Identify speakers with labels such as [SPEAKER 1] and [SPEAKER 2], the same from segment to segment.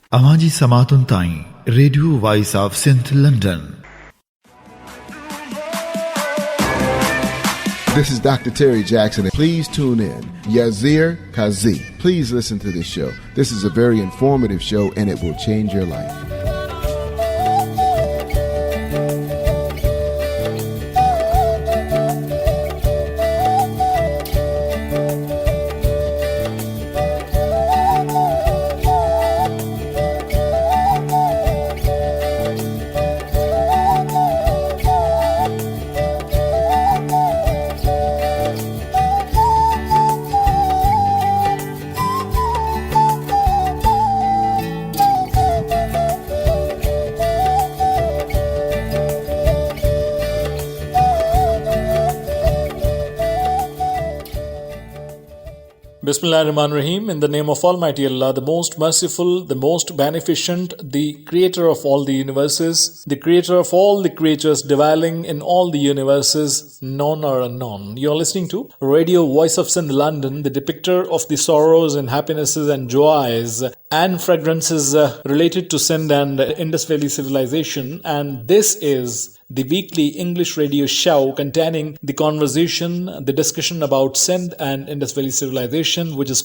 [SPEAKER 1] Amaji Samatun Tain, Radio Voice of St. London.
[SPEAKER 2] This is Dr. Terry Jackson. Please tune in. Yazir Kazi. Please listen to this show. This is a very informative show and it will change your life.
[SPEAKER 3] Bismillahirrahmanirrahim. In the name of Almighty Allah, the most merciful, the most beneficent, the creator of all the universes, the creator of all the creatures dwelling in all the universes, known or unknown. You're listening to Radio Voice of St. London, the depictor of the sorrows and happinesses and joys and fragrances related to Sindh and Indus Valley civilization. And this is the weekly English radio show containing the conversation, the discussion about Sindh and Indus Valley civilization, which is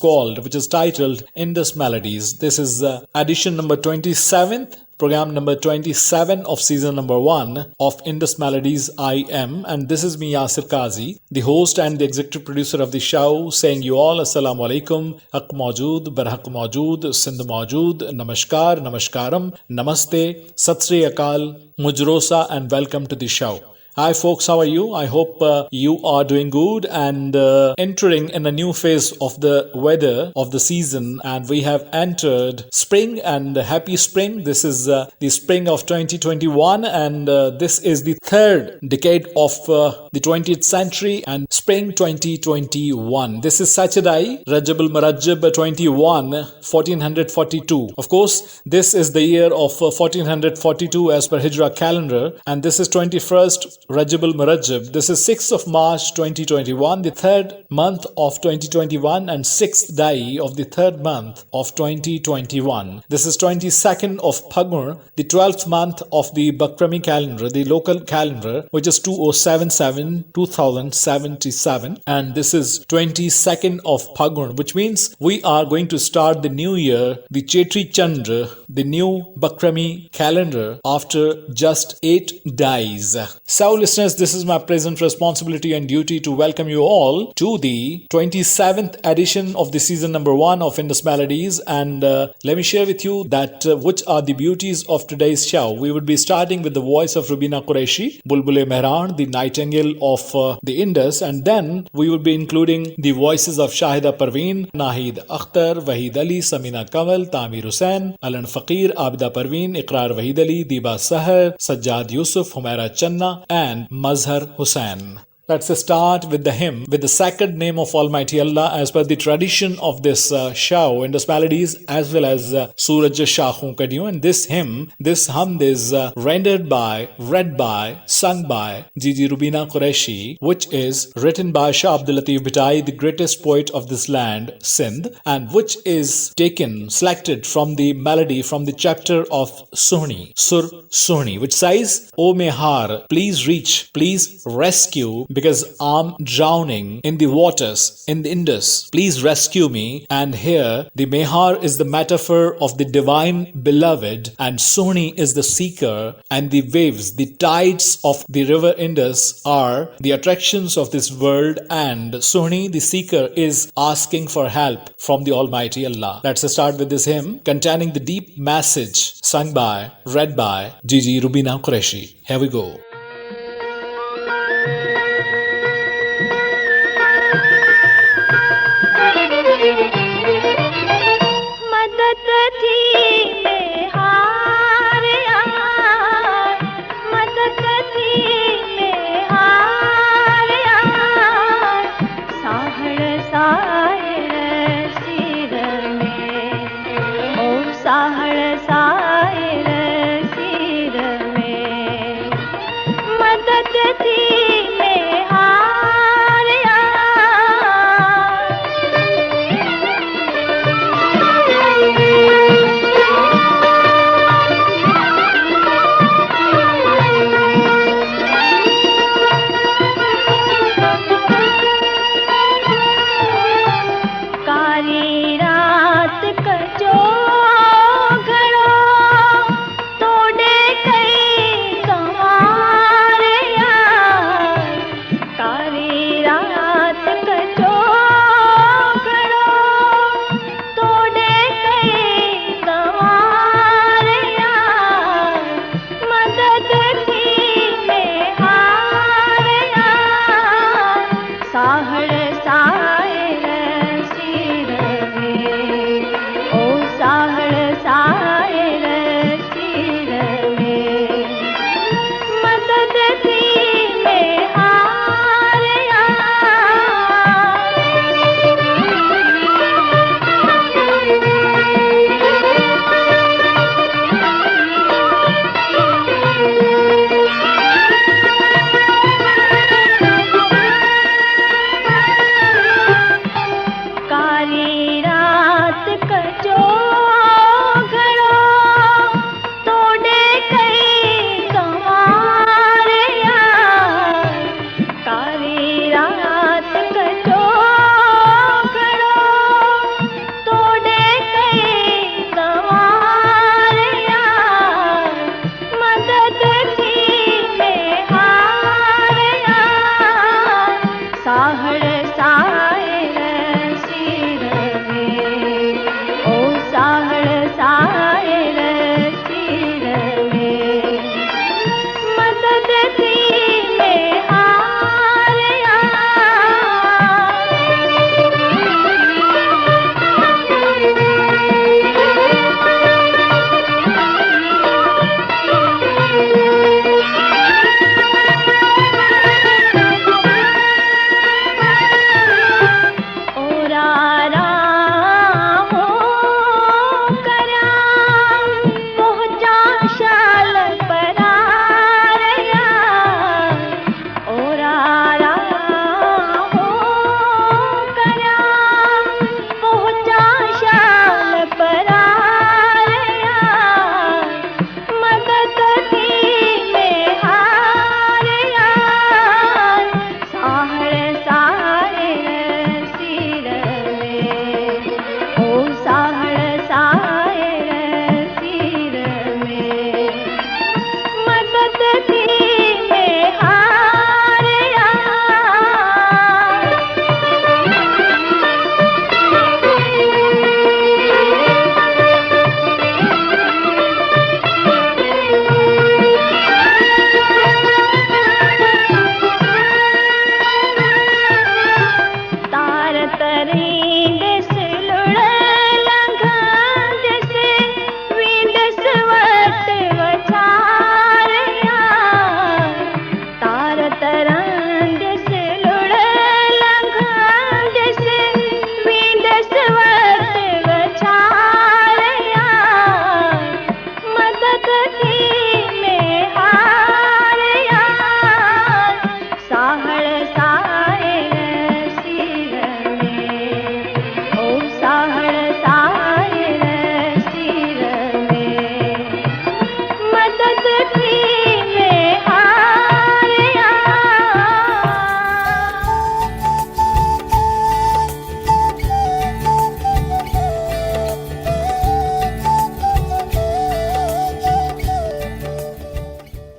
[SPEAKER 3] titled Indus Melodies. This is edition number 27th, program number 27 of season number 1 of Indus Melodies I Am, and this is me Yasir Kazi, the host and the executive producer of the show, saying you all Assalamu Alaikum, Haq Maujood, Barhaq Maujood, Sindh Maujood, Namaskar, Namaskaram, Namaste, Sat Sri Akal, Mujrosa, and welcome to the show. Hi folks, how are you? I hope you are doing good and entering in a new phase of the weather of the season, and we have entered spring, and happy spring. This is the spring of 2021 and this is the third decade of the 20th century and spring 2021. This is Saturday, Rajab al-Marajab 21, 1442. Of course, this is the year of 1442 as per Hijra calendar, and this is 21st Rajab al-Marajab. This is 6th of March 2021, the third month of 2021 and 6th day of the third month of 2021. This is 22nd of Phagun, the 12th month of the Bakrami calendar, the local calendar, which is 2077, and this is 22nd of Phagun, which means we are going to start the new year, the Chetri Chandra, the new Bakrami calendar, after just 8 days. So listeners, this is my present responsibility and duty to welcome you all to the 27th edition of the season number 1 of Indus Melodies, and let me share with you that which are the beauties of today's show. We would be starting with the voice of Rubina Qureshi, Bulbul-e-Mehran, the nightingale of the Indus, and then we would be including the voices of Shahida Parveen, Nahid Akhtar, Wahid Ali, Samina Kamal, Tamir Hussain, Alan Faqir, Abida Parveen, Iqrar Wahid Ali, Diba Sahar, Sajjad Yusuf, Humaira Channa, and Mazhar Hussain. Let's start with the hymn, with the sacred name of Almighty Allah, as per the tradition of this show, Indus Melodies, as well as Suraj Shahun Kadiyon. And this hymn, this hamd is read by, sung by Gigi Rubina Qureshi, which is written by Shah Abdul Latif Bhitai, the greatest poet of this land, Sindh, and which is selected from the melody from the chapter of Suhni, Sur Suhni, which says, O Mehar, please reach, please rescue, because I'm drowning in the waters in the Indus. Please rescue me. And here the Mehar is the metaphor of the divine beloved, and Suhni is the seeker, and the waves, the tides of the river Indus are the attractions of this world, and Suhni, the seeker, is asking for help from the Almighty Allah. Let's start with this hymn containing the deep message read by Gigi Rubina Qureshi. Here we go.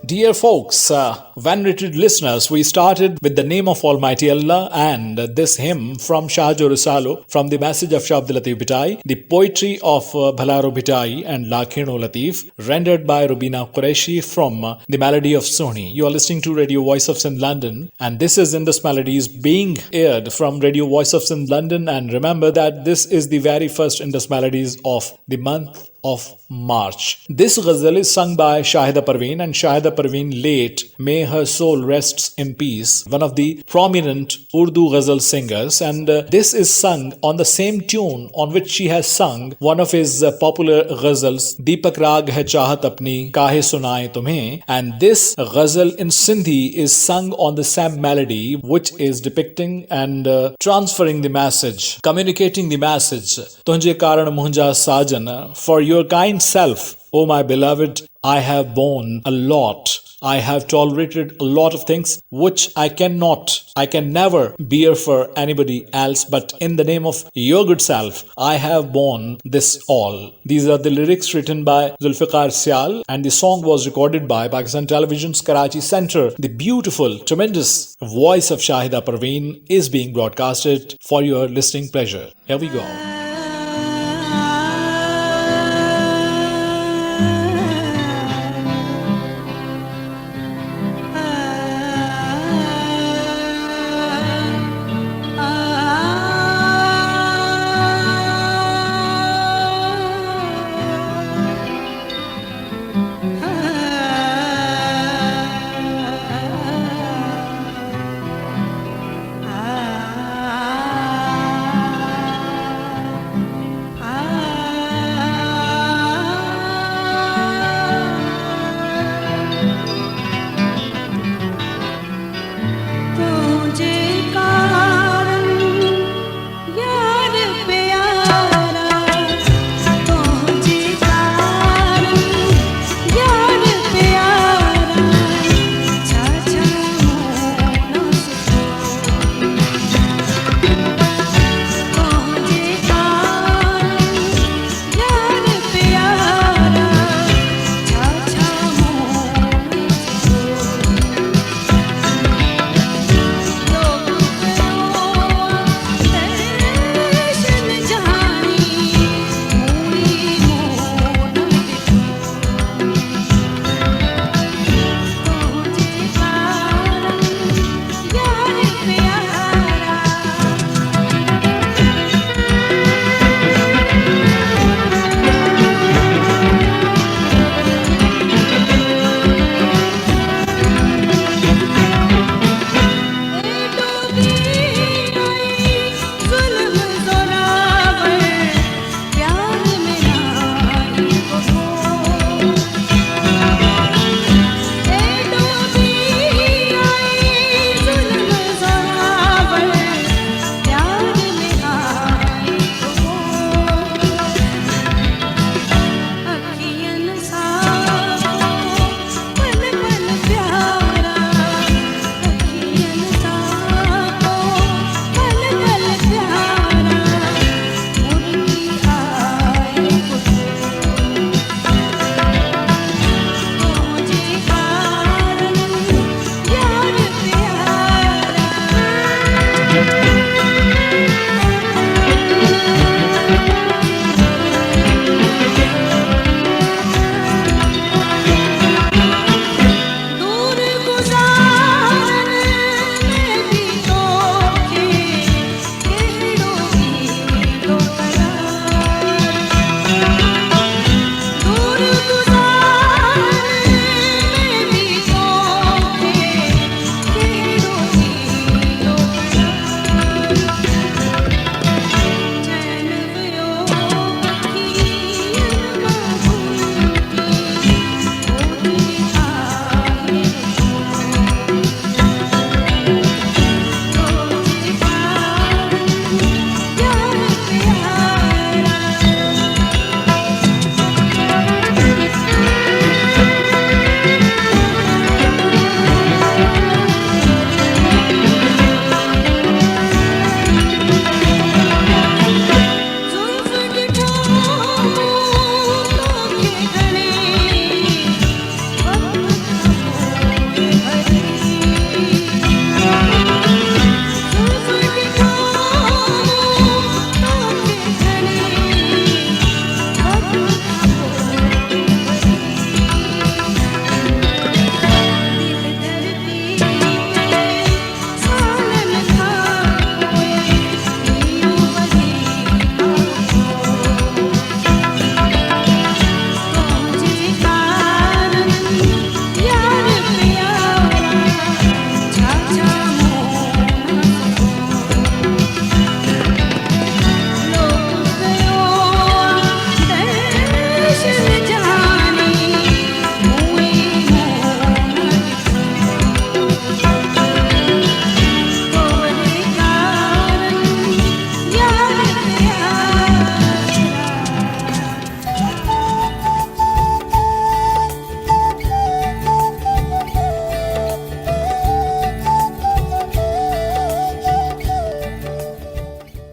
[SPEAKER 3] Dear folks, venerated listeners, we started with the name of Almighty Allah and this hymn from Shahjo Risalo from the message of Shah Abdul Latif Bhitai, the poetry of Bhalaro Bhitai and Lakhino Latif, rendered by Rubina Qureshi from the melody of Soni. You are listening to Radio Voice of Sindh London, and this is Indus Melodies being aired from Radio Voice of Sindh London. And remember that this is the very first Indus Melodies of the month of March. This ghazal is sung by Shahida Parveen, and Shahida Parveen late, may her soul rests in peace, one of the prominent Urdu ghazal singers, and this is sung on the same tune on which she has sung one of his popular ghazals, Deepak Raag Hai Chahat Apni Kahe Sunaye Tumhe, and this ghazal in Sindhi is sung on the same melody which is depicting and transferring the message, communicating the message. Tunje karan muhja sajan, for your kind self, O my beloved, I have borne a lot. I have tolerated a lot of things which I can never bear for anybody else, but in the name of your good self, I have borne this all. These are the lyrics written by Zulfiqar Sial, and the song was recorded by Pakistan Television's Karachi Center. The beautiful, tremendous voice of Shahida Parveen is being broadcasted for your listening pleasure. Here we go.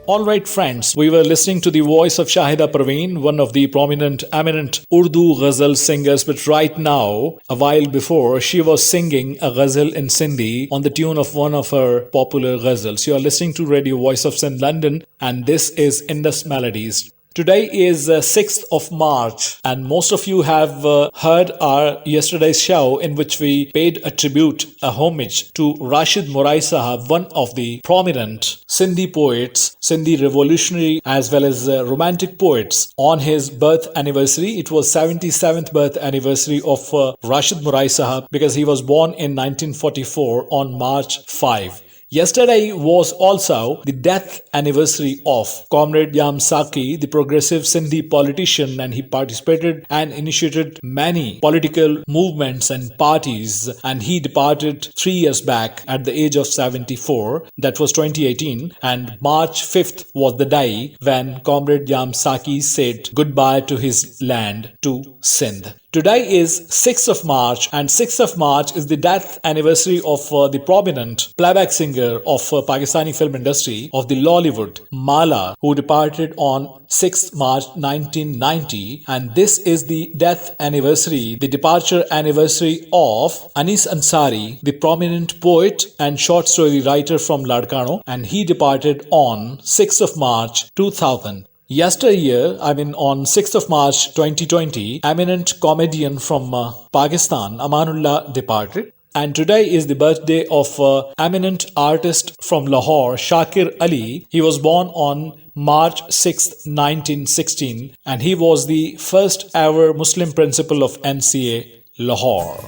[SPEAKER 3] All right, friends, we were listening to the voice of Shahida Parveen, one of the prominent, eminent Urdu ghazal singers. But right now, a while before, she was singing a ghazal in Sindhi on the tune of one of her popular ghazals. You are listening to Radio Voice of Sindh London, and this is Indus Melodies. Today is 6th of March, and most of you have heard our yesterday's show in which we paid a tribute, a homage to Rashid Morai Sahab, one of the prominent Sindhi poets, Sindhi revolutionary as well as romantic poets, on his birth anniversary. It was 77th birth anniversary of Rashid Morai Sahab, because he was born in 1944 on March 5. Yesterday was also the death anniversary of Comrade Yam Saki, the progressive Sindhi politician, and he participated and initiated many political movements and parties, and he departed 3 years back at the age of 74. That was 2018, and March 5th was the day when Comrade Yam Saki said goodbye to his land, to Sindh. Today is 6th of March, and 6th of March is the death anniversary of the prominent playback singer of Pakistani film industry, of the Lollywood, Mala, who departed on 6th March 1990. And this is the death anniversary, the departure anniversary of Anis Ansari, the prominent poet and short story writer from Ladkano, and he departed on 6th of March 2000. Yesteryear, on 6th of March 2020, eminent comedian from Pakistan, Amanullah, departed. And today is the birthday of eminent artist from Lahore, Shakir Ali. He was born on March 6, 1916, and he was the first ever Muslim principal of NCA, Lahore.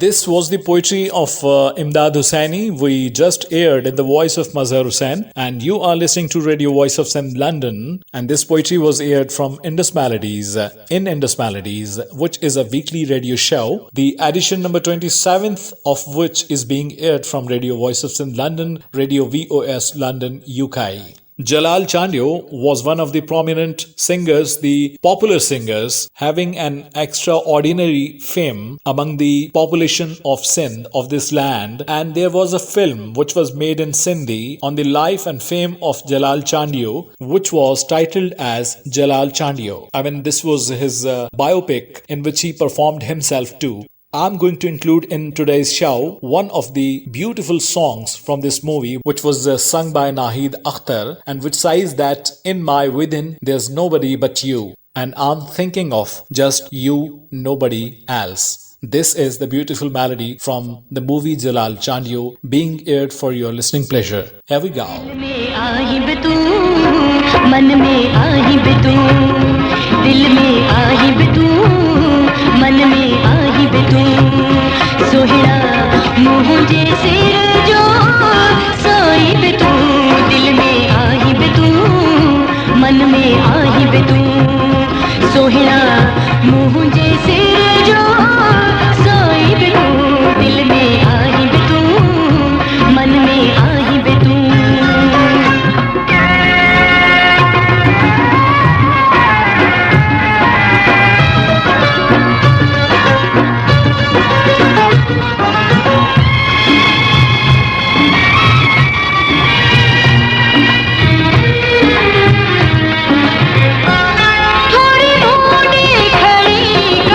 [SPEAKER 3] This was the poetry of Imdad Hussaini. We just aired in the voice of Mazhar Hussain, and you are listening to Radio Voice of Sindh London. And this poetry was aired from Indus Melodies in Indus Melodies, which is a weekly radio show. The edition number 27th of which is being aired from Radio Voice of Sindh London, Radio VOS London, UK. Jalal Chandio was one of the prominent singers, the popular singers, having an extraordinary fame among the population of Sindh, of this land. And there was a film which was made in Sindhi on the life and fame of Jalal Chandio, which was titled as Jalal Chandio. I mean, this was his biopic in which he performed himself too. I'm going to include in today's show one of the beautiful songs from this movie, which was sung by Nahid Akhtar, and which says that in my within there's nobody but you, and I'm thinking of just you, nobody else. This is the beautiful melody from the movie Jalal Chandio being aired for your listening pleasure. Here we go.
[SPEAKER 4] मन में आही बे तू सोहरा मुँह जैसे जो सोई बे तू दिल में आही बे तू मन में आही बे तू सोहरा मुँह जैसे जो सोई बे तू दिल में आही बे तू मन में आही बे तू थोड़ी मोड़ी खड़ी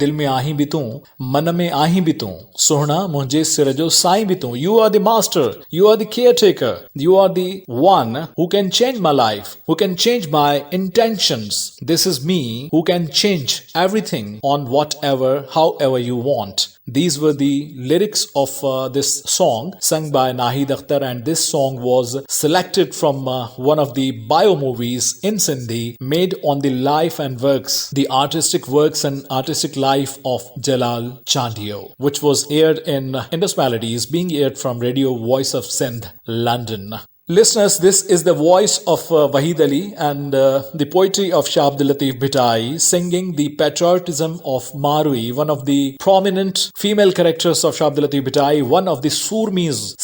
[SPEAKER 3] दिल में आही भी तू, मन में आही भी तू, सोहना मुझे सिर जो साईं भी तू. You are the master, you are the caretaker, you are the one who can change my life, who can change my intentions. This is me who can change everything on whatever, however you want. These were the lyrics of this song sung by Nahid Akhtar, and this song was selected from one of the bio movies in Sindhi made on the life and works, the artistic works and artistic life of Jalal Chandio, which was aired in Indus Melodies, being aired from Radio Voice of Sindh, London. Listeners, this is the voice of Wahid Ali and the poetry of Shah Abdul Latif Bhitai singing the patriotism of Marui, one of the prominent female characters of Shah Abdul Latif Bhitai, one of the Surmis,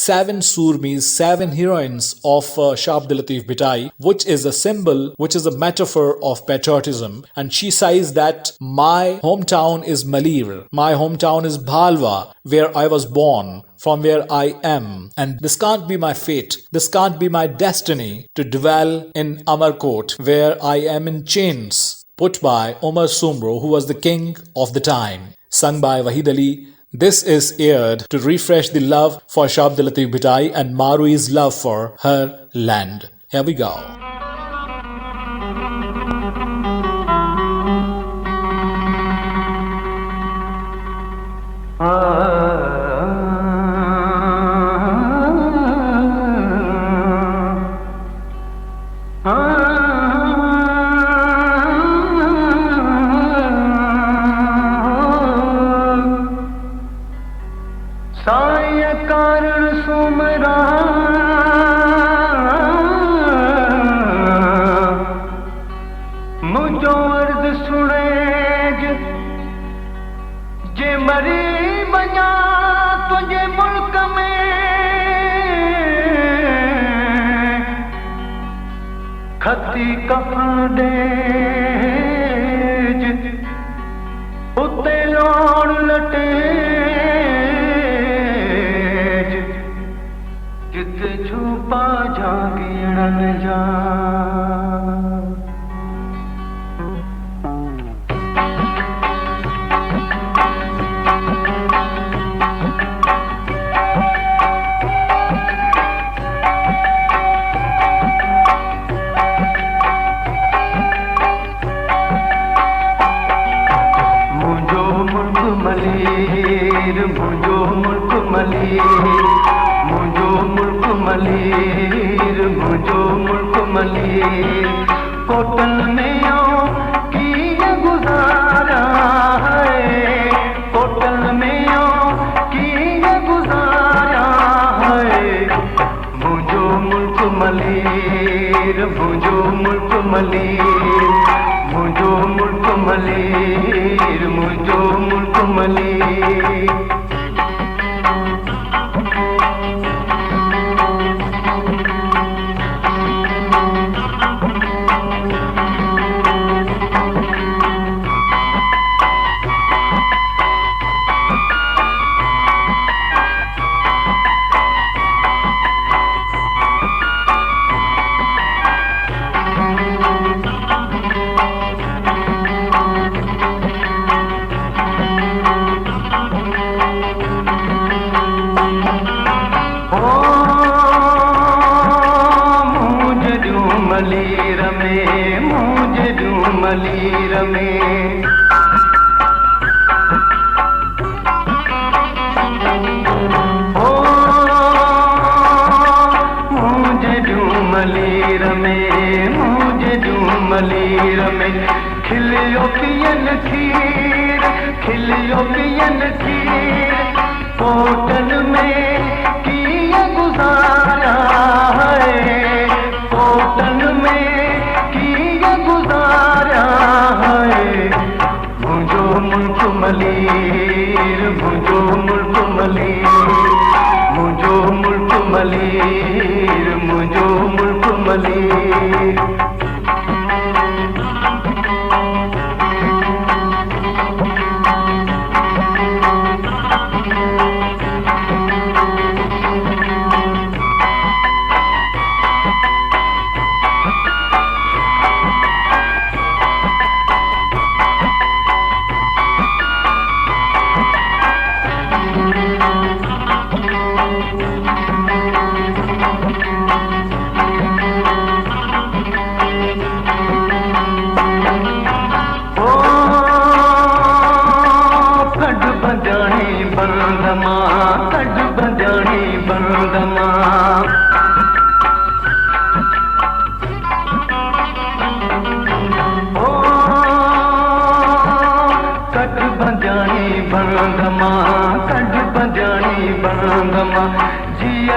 [SPEAKER 3] seven heroines of Shah Abdul Latif Bhitai, which is a symbol, which is a metaphor of patriotism. And she says that my hometown is Malir, my hometown is Bhalwa, where I was born, from where I am, and this can't be my fate, this can't be my destiny to dwell in Amarkot, where I am in chains, put by Omar Sumro, who was the king of the time. Sung by Wahid Ali, this is aired to refresh the love for Shah Abdul Latif Bhitai and Marui's love for her land. Here we go.
[SPEAKER 5] खती कफन days उत्ते लोड़ लटेज जिते छुपा जागिणन जा मुझो मुल्क मलीर कोटल में आओ की गुजारा है कोटल में आओ की गुजारा है मुझो मुल्क मलीर मुझो मुल्क मलीर मुझो मुल्क मलीर मुझो मुल्क मलीर मलीर में ओ मुझे जू मलीर में खिलियो पियन खीर होटल में किया गुजारा है होटल में किया गुजारा है मुझो मुल्क मलीर मुझो मुल्क मलीर मुझो मुल्क मलीर मुझो मुल्क मलीर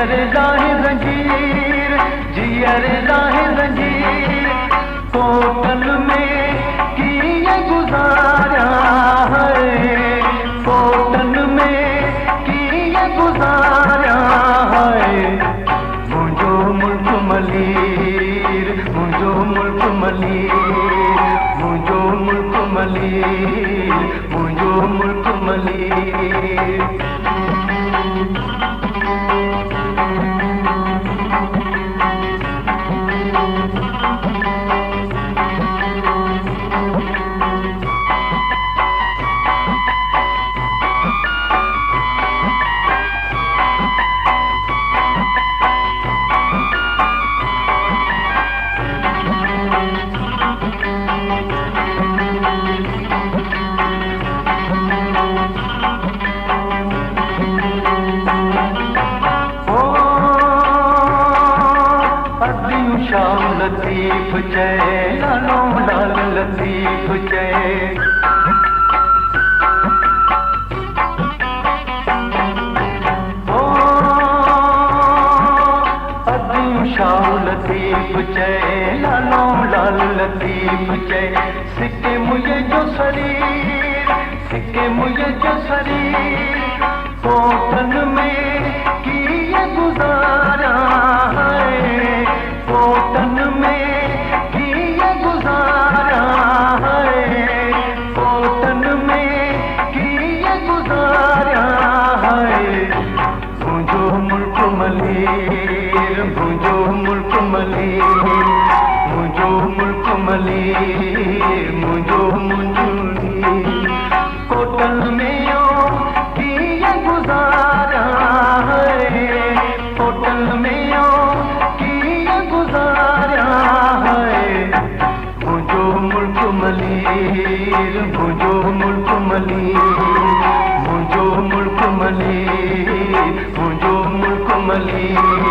[SPEAKER 5] जियर जाहि जंजीर, जियर जाहि जंजीर, कोटल में किए गुजारा है, कोटल में किए गुजारा है। मुझो मुल्क मलीर, मुझो मुल्क मलीर, मुझो मुल्क मलीर, मुझो मुल्क मलीर। शाम लतीफ जय लालो लाल लतीफ जय। शाम लतीफ जय लालो लाल लतीफ जय। सिक्के मुझे जो शरीर, सिक्के मुझे जो शरीर, कोटन में किए गुजारा है, कोटन में किए गुजारा है, कोटन में किए गुजारा है। मुझो मुल्क मलीर, मुझो मुल्क मलीर, मुझो मुल्क मलीर, मुझो मुंजुली। कोटन में ओ किए गुजारा है, कोटन में ओ किए गुजारा है। मुझो मुल्क मलीर, मुझो मुल्क मलीर, मुझो मुल्क मलीर, मुझो मुल्क Malir.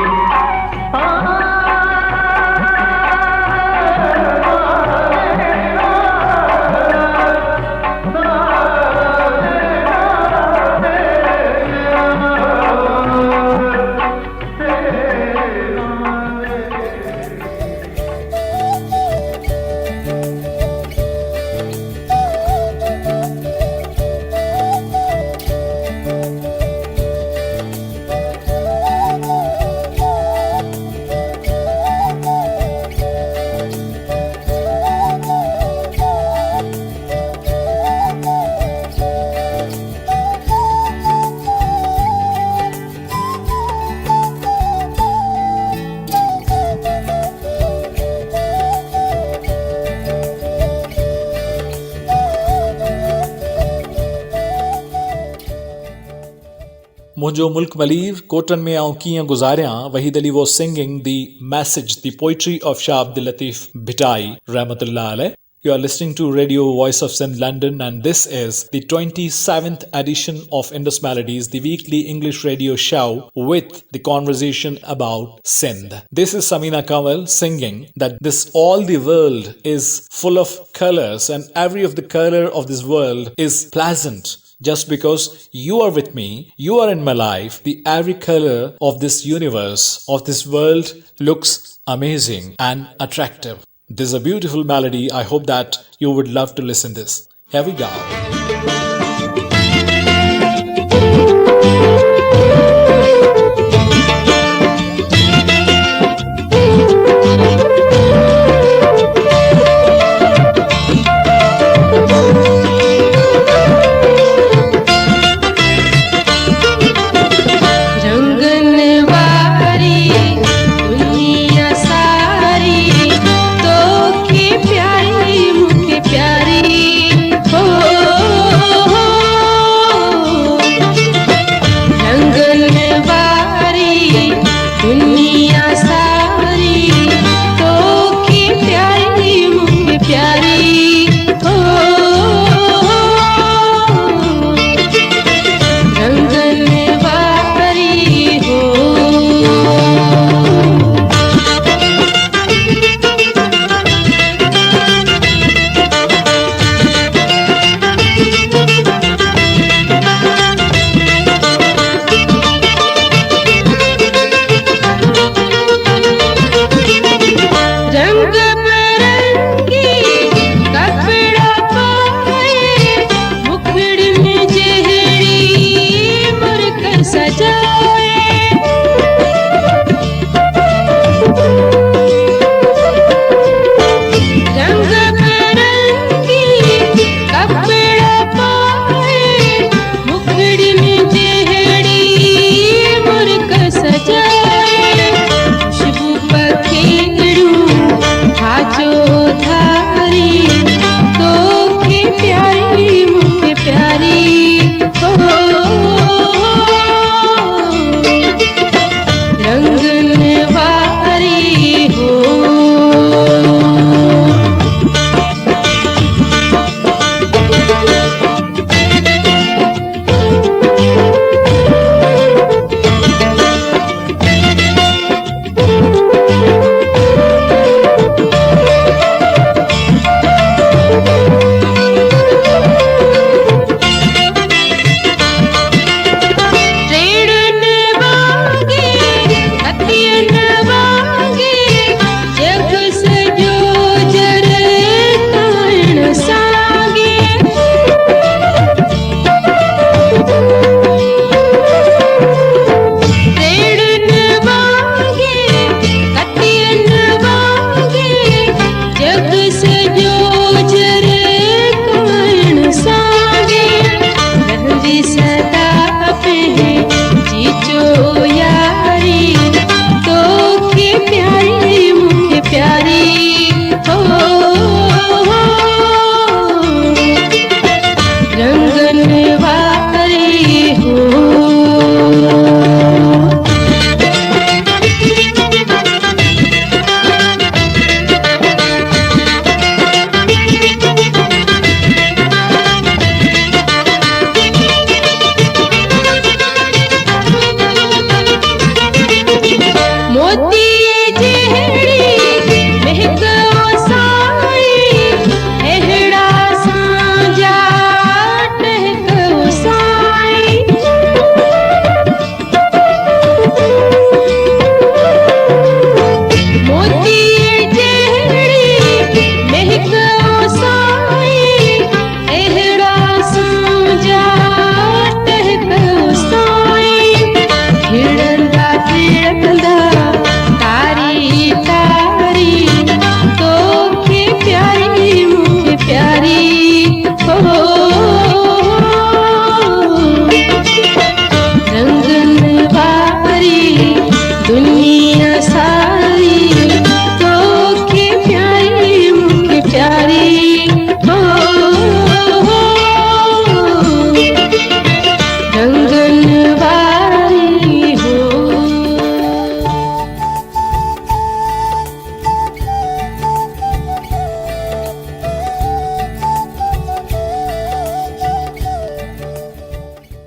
[SPEAKER 3] Mojo Mulk Malir, Kotan Mein Aun Kiyan Guzariyan, Wahid Ali was singing the message, the poetry of Shah Abdul Latif Bhitai, Rahmatullah Alayh. You are listening to Radio Voice of Sindh London, and this is the 27th edition of Indus Melodies, the weekly English radio show with the conversation about Sindh. This is Samina Kamal singing that this all the world is full of colors and every of the color of this world is pleasant. Just because you are with me, you are in my life, the every color of this universe, of this world looks amazing and attractive. This is a beautiful melody. I hope that you would love to listen this. Here we go.
[SPEAKER 4] प्यारी मुझे प्यारी हो रंगन वारी हो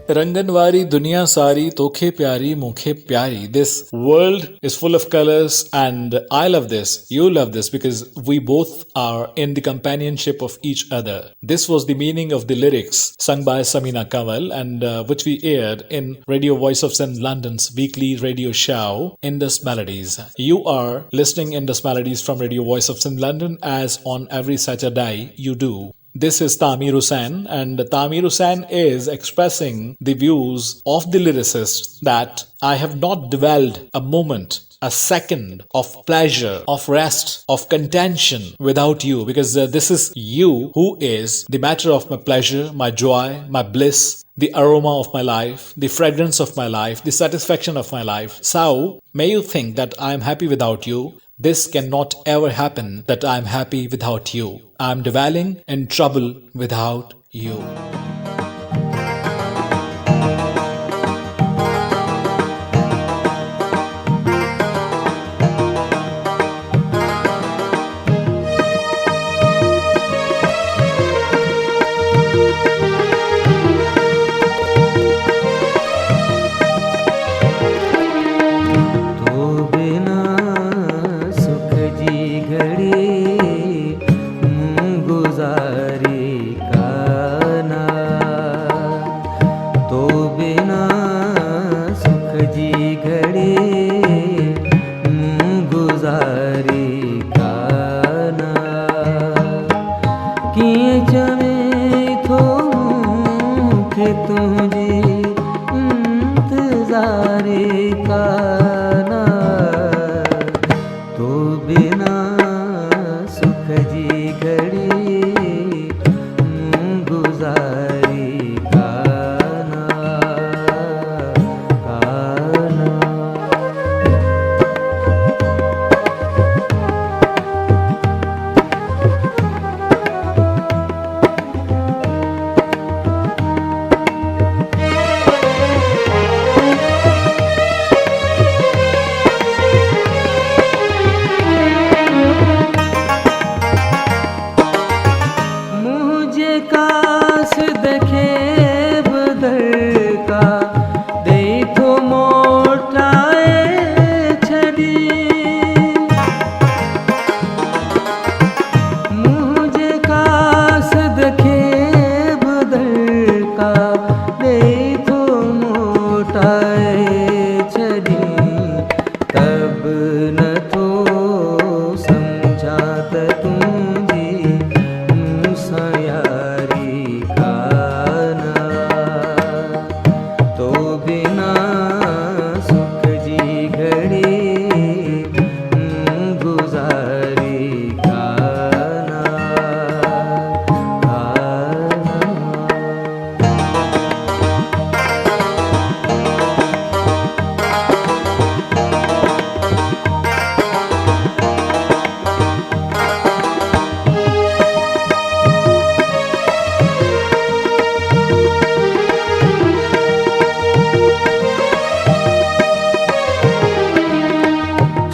[SPEAKER 3] Ranganwari Dunya Sari Tokhe Pyari Mukhe Pyari. This world is full of colors and I love this. You love this because we both are in the companionship of each other. This was the meaning of the lyrics sung by Samina Kaval and which we aired in Radio Voice of St. London's weekly radio show Indus Melodies. You are listening Indus Melodies from Radio Voice of St. London as on every Saturday you do. This is Tamir Hussain and Tamir Hussain is expressing the views of the lyricist that I have not dwelled a moment, a second of pleasure, of rest, of contention without you because this is you who is the matter of my pleasure, my joy, my bliss, the aroma of my life, the fragrance of my life, the satisfaction of my life. So, may you think that I am happy without you. This cannot ever happen that I am happy without you. I am dwelling in trouble without you.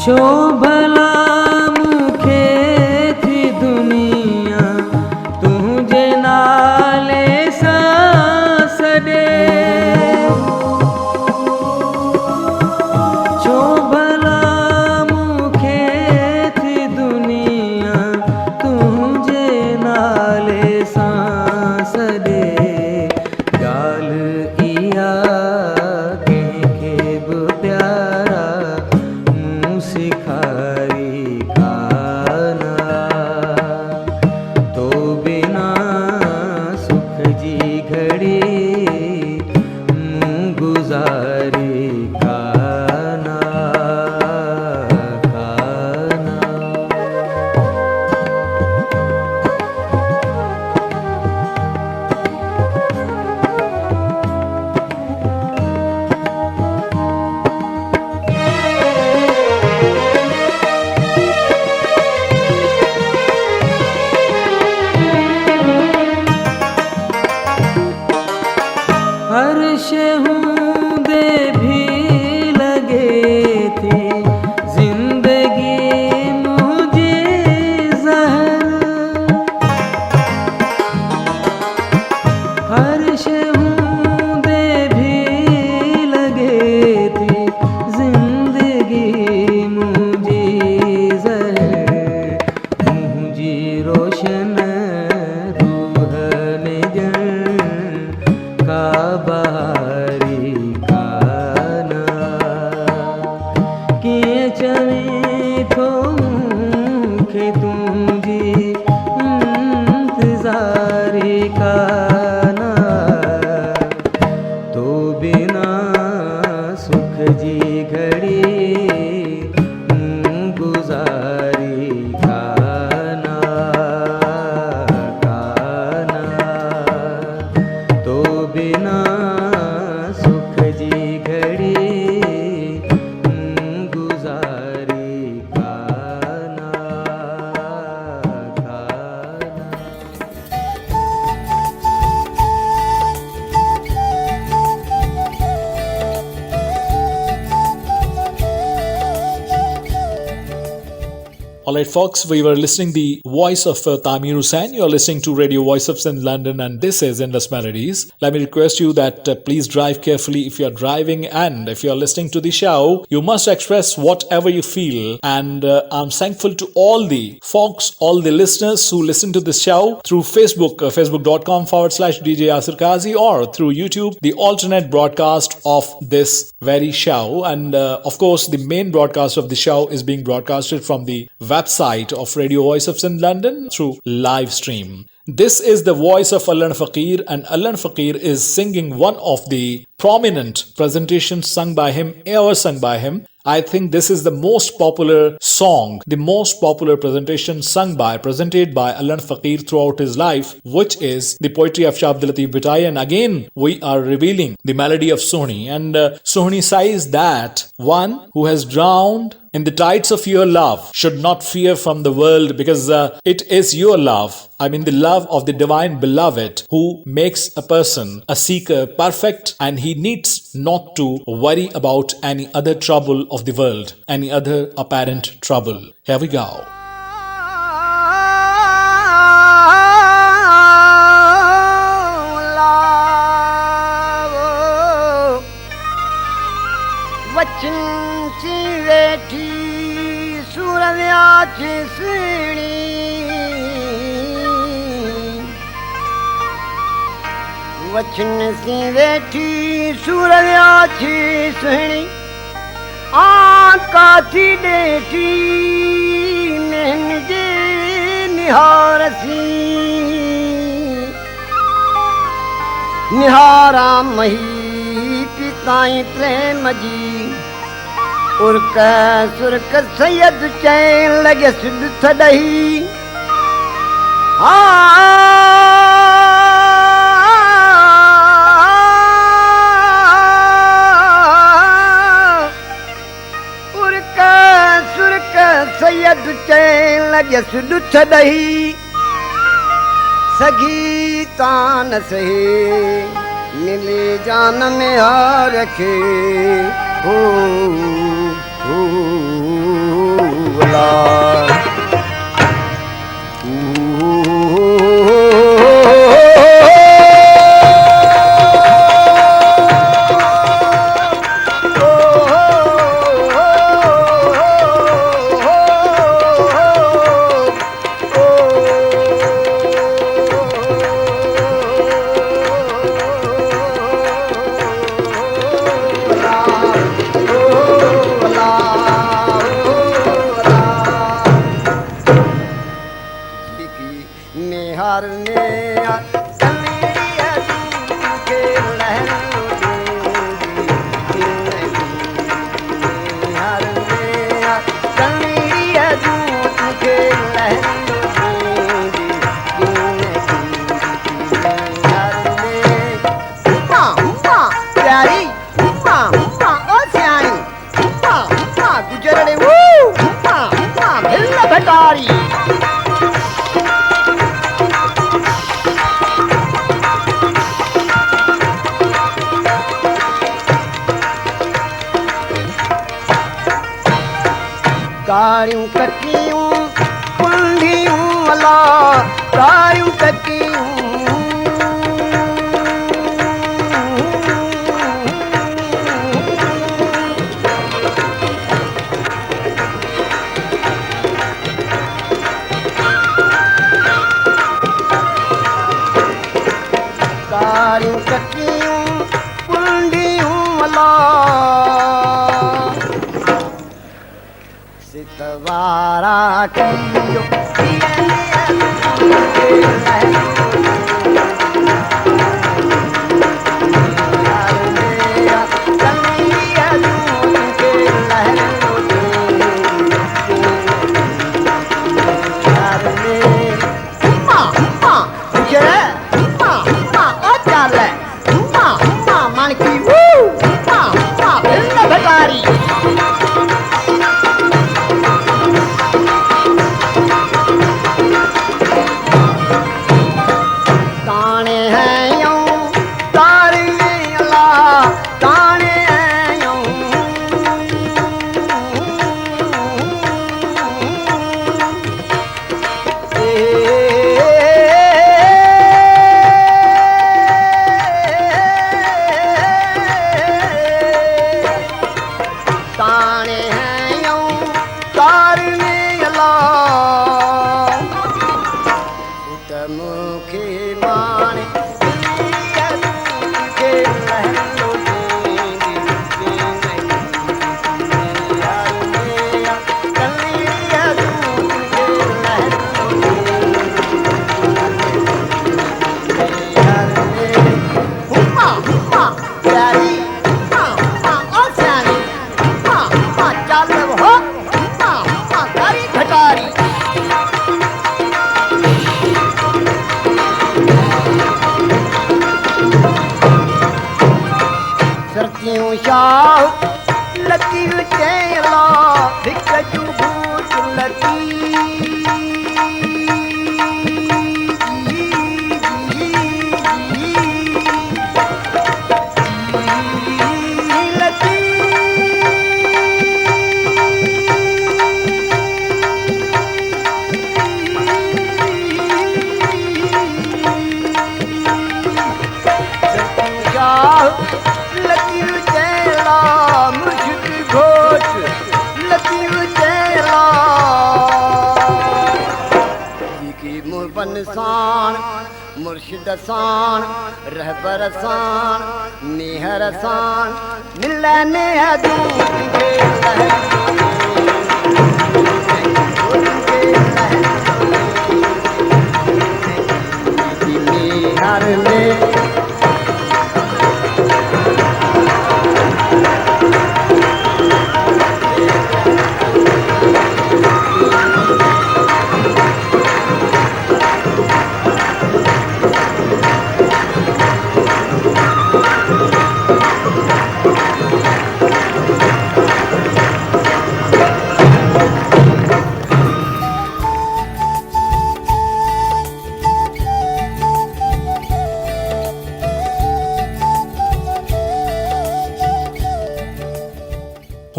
[SPEAKER 6] छो भला मूंखे थी दुनिया तुंहिंजे नाले सां सॾे छो भला मूंखे थी दुनिया तुंहिंजे नाले सां सॾे ॻाल्हि इहा कंहिंखे बि प्यारा मूं सिखारी काना तो बिना सुख जी घड़ी मूं गुज़ारी काना काना हर शहूं दे भी लगे थी जिंदगी मुझे जहर हर शहूं दे भी लगे थी जिंदगी मुझे जहर मुझी रोशन रूह ने जन का बहारी काना कीअं चवे थो मूंखे तुंहिंजी इंतज़ारी काना तो बिना सुख जी घड़ी मूं गुज़ारी काना काना तो बिना सुख जी घड़ी गुज़ारी काना काना
[SPEAKER 3] All right, folks, we were listening the voice of Tamir Hussain. You are listening to Radio Voice of Sindh London, and this is Endless Melodies. Let me request you that please drive carefully if you are driving, and if you are listening to the show, you must express whatever you feel. And I'm thankful to all the folks, all the listeners who listen to this show through Facebook, facebook.com/DJ Yasir Kazi, or through YouTube, the alternate broadcast of this very show. And of course, the main broadcast of the show is being broadcasted from the website of Radio Voice of Sindh London through live stream. This is the voice of Allan Fakir, and Allan Fakir is singing one of the prominent presentations sung by him, ever sung by him. I think this is the most popular song, the most popular presentation presented by Allan Fakir throughout his life, which is the poetry of Shah Abdul Latif Bhittai. And again, we are revealing the melody of Sohni. And Sohni says that one who has drowned in the tides of your love should not fear from the world, because it is your love, I mean the love of the divine beloved, who makes a person, a seeker, perfect, and he needs not to worry about any other trouble of the world, any other apparent trouble. Here we go.
[SPEAKER 7] वचन सी वेठी सूर व्याच सुणी वचन सी वेठी सूर व्याच सुणी काथी ॾेठी नैन जे निहारसी निहारा मही पिताई प्रेम जी उर्क सुरक सैयद चैन लगे सिद्ध थडही उर्क सुरक सैयद चैन लगे सिद्ध थडही सगी तान सहे मिले जान में हार रखे हो अला निहार ने कलिया के लहरों निहार ने कलिया के लहरों प्यारी ओ सियाणी गुजरड़े भिन्न भटारी कारियूं कटियूं कुंडियूं अला कारियूं कटियूं कारियूं कटियूं कुंडियूं अला सितवारा कियो शाह लकीर चेला भिक जू भूत सान मुर्शिद सान रहबर सान निहर सान मिलने निहर में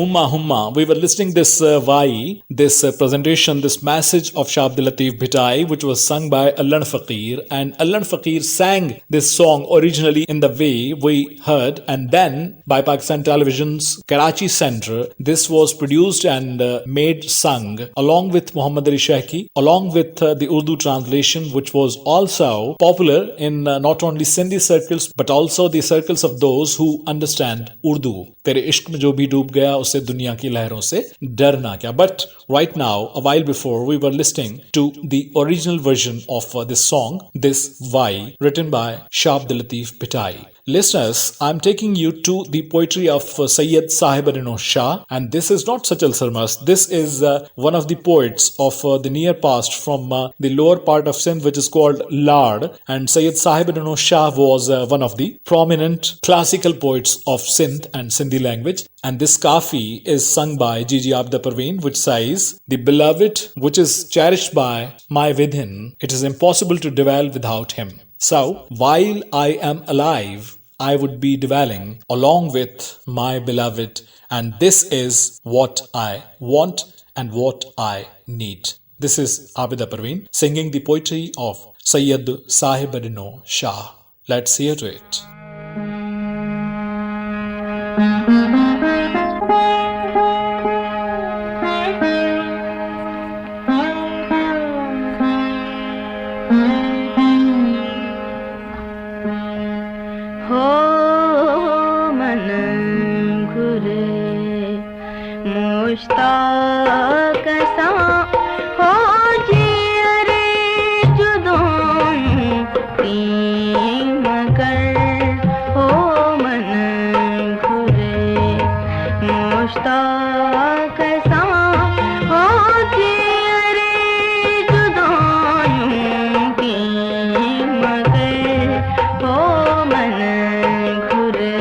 [SPEAKER 3] Humma Humma. We were listening this this presentation, this message of Shah Abdul Latif Bhitai, which was sung by Allan Fakir, and Allan Fakir sang this song originally in the way we heard, and then by Pakistan Television's Karachi Center, this was produced and made sung along with Muhammad Ali Shaikh, along with the Urdu translation, which was also popular in not only Sindhi circles but also the circles of those who understand Urdu. तेरे इश्क में जो भी डूब गया उसे दुनिया की लहरों से डरना क्या. But right now, a while before, we were listening to the original version of this song, this Why, written by Shah Abdul Latif Bhitai. Listeners, I'm taking you to the poetry of Sayyid Sahib Rino Shah, and this is not Sachal Sarmas. This is one of the poets of the near past from the lower part of Sindh, which is called Lard. And Sayyid Sahib Rino Shah was one of the prominent classical poets of Sindh and Sindhi language. And this kafi is sung by Gigi Abda Parveen, which says, "The beloved which is cherished by my within, it is impossible to dwell without him. So, while I am alive, I would be dwelling along with my beloved, and this is what I want and what I need." This is Abida Parveen singing the poetry of Sayyid Sahib Rino Shah. Let's hear to it.
[SPEAKER 4] Mushtaq सा हो जिया रे जुदाई की मगर हो मन घुरे. मुश्ताक सा हो जिया रे जुदाई की मगर हो मन घुरे.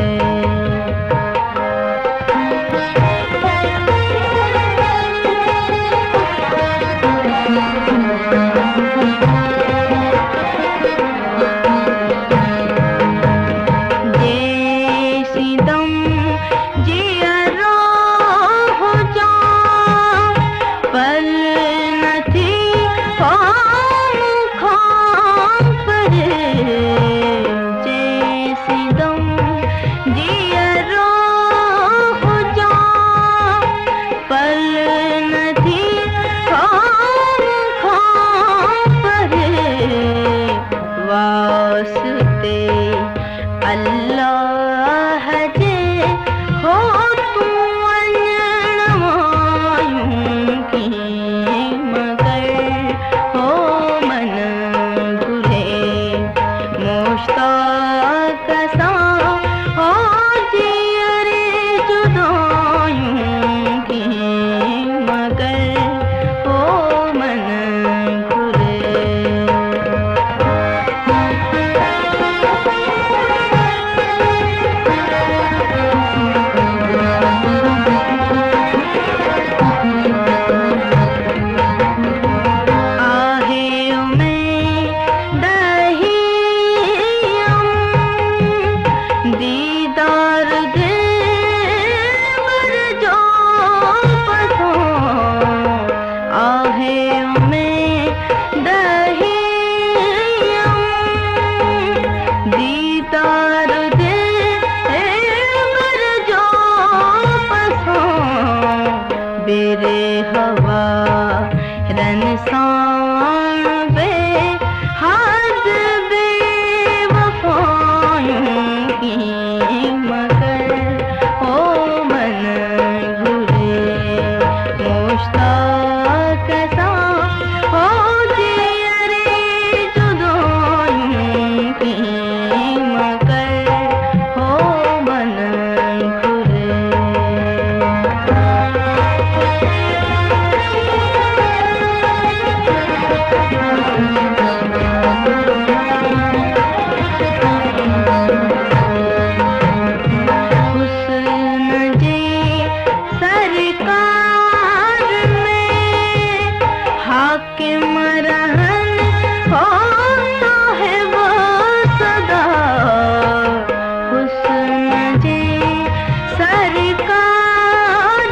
[SPEAKER 4] सरकार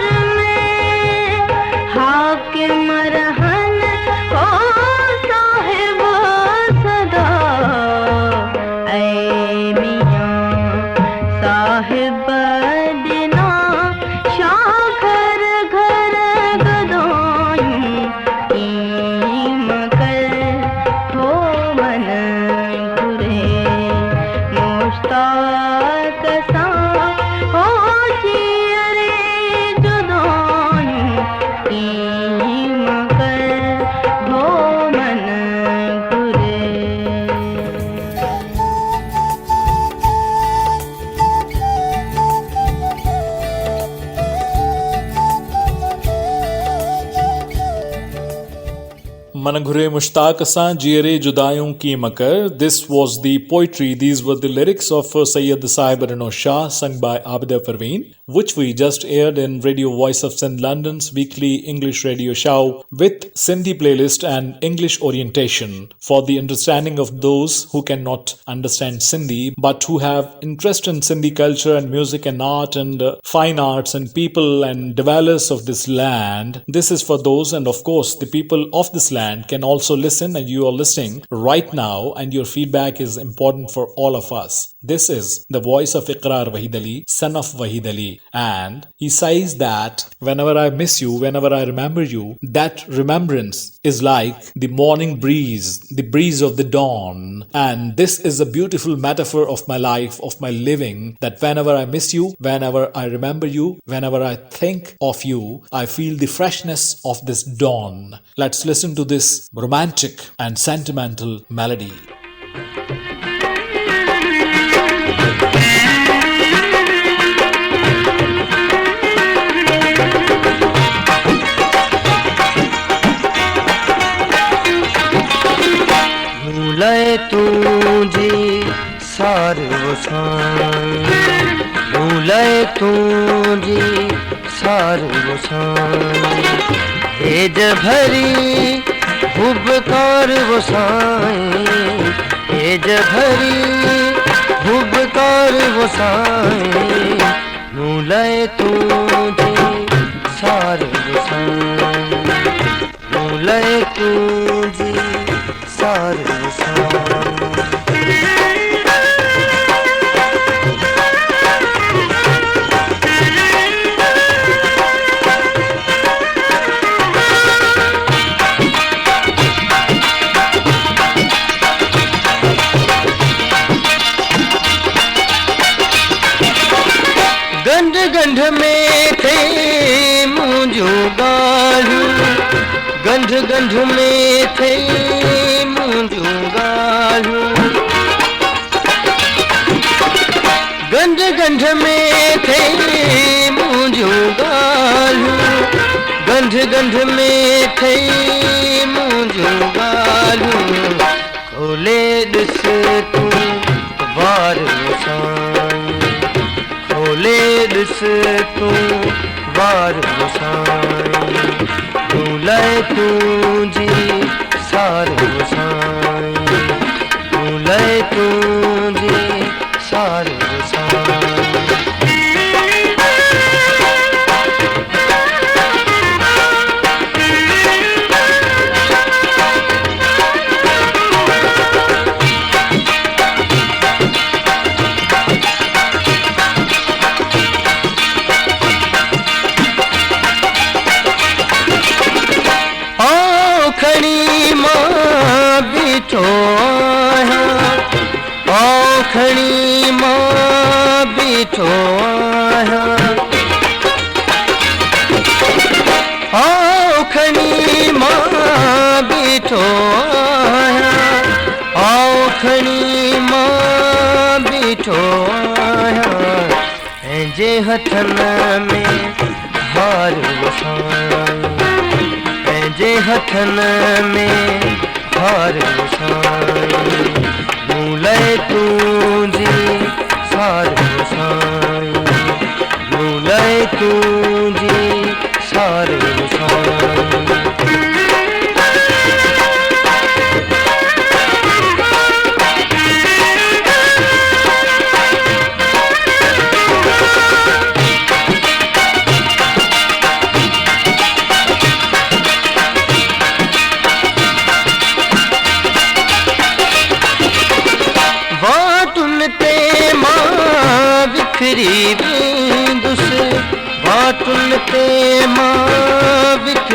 [SPEAKER 4] के मरहन हो साहिब सदा ऐ मियां साहिब दिना शाखर घर गदायूं ईम कर हो मन घुरे मुश्ताक सा हो जियरे जुदायूं ईम कर हो मन घुरे
[SPEAKER 3] Managhure Mushtaq San Jiere Judayon Ki Makar. This was the poetry, these were the lyrics of Sayyid Sahib Rano Shah, sung by Abida Parveen, which we just aired in Radio Voice of Sindh London's weekly English radio show with Sindhi playlist and English orientation for the understanding of those who cannot understand Sindhi but who have interest in Sindhi culture and music and art and fine arts and people and dwellers of this land. This is for those, and of course the people of this land can also listen, and you are listening right now, and your feedback is important for all of us. This is the voice of Iqrar Wahid Ali, son of Wahid Ali, and he says that whenever I miss you, whenever I remember you, that remembrance is like the morning breeze, the breeze of the dawn. And this is a beautiful metaphor of my life, of my living, that whenever I miss you, whenever I remember you, whenever I think of you, I feel the freshness of this dawn. Let's listen to this romantic and sentimental melody.
[SPEAKER 6] भूले तुझे सार वसान भूले तुझे सार वसान hedge भरी हुबकार वसाएं hedge भरी हुबकार वसाएं भूले तुझे सार वसान भूले तुझे सार वसान गंढ गंढ में थे मुंहिंजो ॻाल्हियूं गंढ गंढ में थे मुंहिंजो ॻाल्हियूं गंढ गंढ में थे मुंहिंजो ॻाल्हियूं गंढ गंढ में थे मुंहिंजो ॻाल्हियूं खोले ॾिस तूं वार वसाईं खोले ॾिस तूं वार वसाईं भूले तुझी सार वसाईं भूले तुझी सार वसाईं बीठो आहियां औखड़ी मां बीठो आहियां औखड़ी मां बीठो आहियां औखड़ी मां बीठो आहियां पंहिंजे हथनि में हार वसाईं पंहिंजे हथनि में हार वसाईं भूले तुझी सार वसाईं भूले तुझी सार वसाईं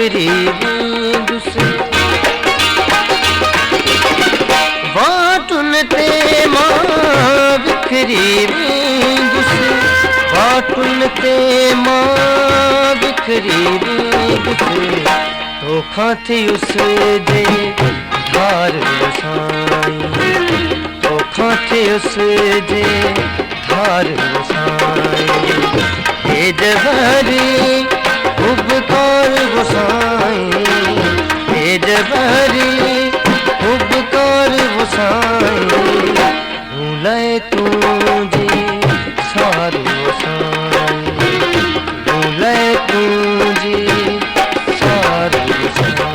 [SPEAKER 6] बिखरी नींद से बाटुन ते मां बिखरी नींद से बाटुन ते मां बिखरी नींद से तोखा थी उस दे धार वसाई तोखा थी उस दे धार वसाई हे जबरी उपकार वसाई हे जबरी उपकार वसाई भूले तुझे सार वसाई भूले तुझे सार वसाई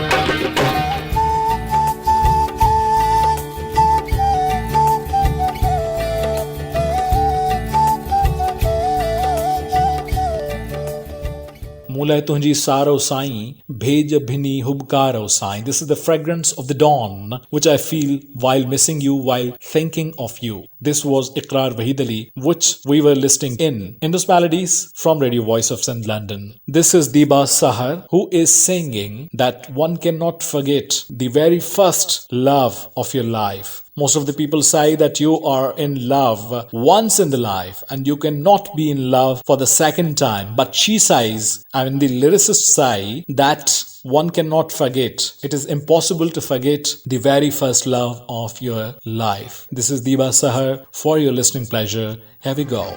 [SPEAKER 3] Mulai tunji saro sain, bhej bhini hubkaro sain. This is the fragrance of the dawn, which I feel while missing you, while thinking of you. This was Iqrar Wahid Ali, which we were listening in Indus Melodies from Radio Voice of Sindh, London. This is Diba Sahar, who is singing that one cannot forget the very first love of your life. Most of the people say that you are in love once in the life and you cannot be in love for the second time. But she says, the lyricists say that one cannot forget. It is impossible to forget the very first love of your life. This is Diba Sahar for your listening pleasure. Here we go.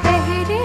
[SPEAKER 8] तेरे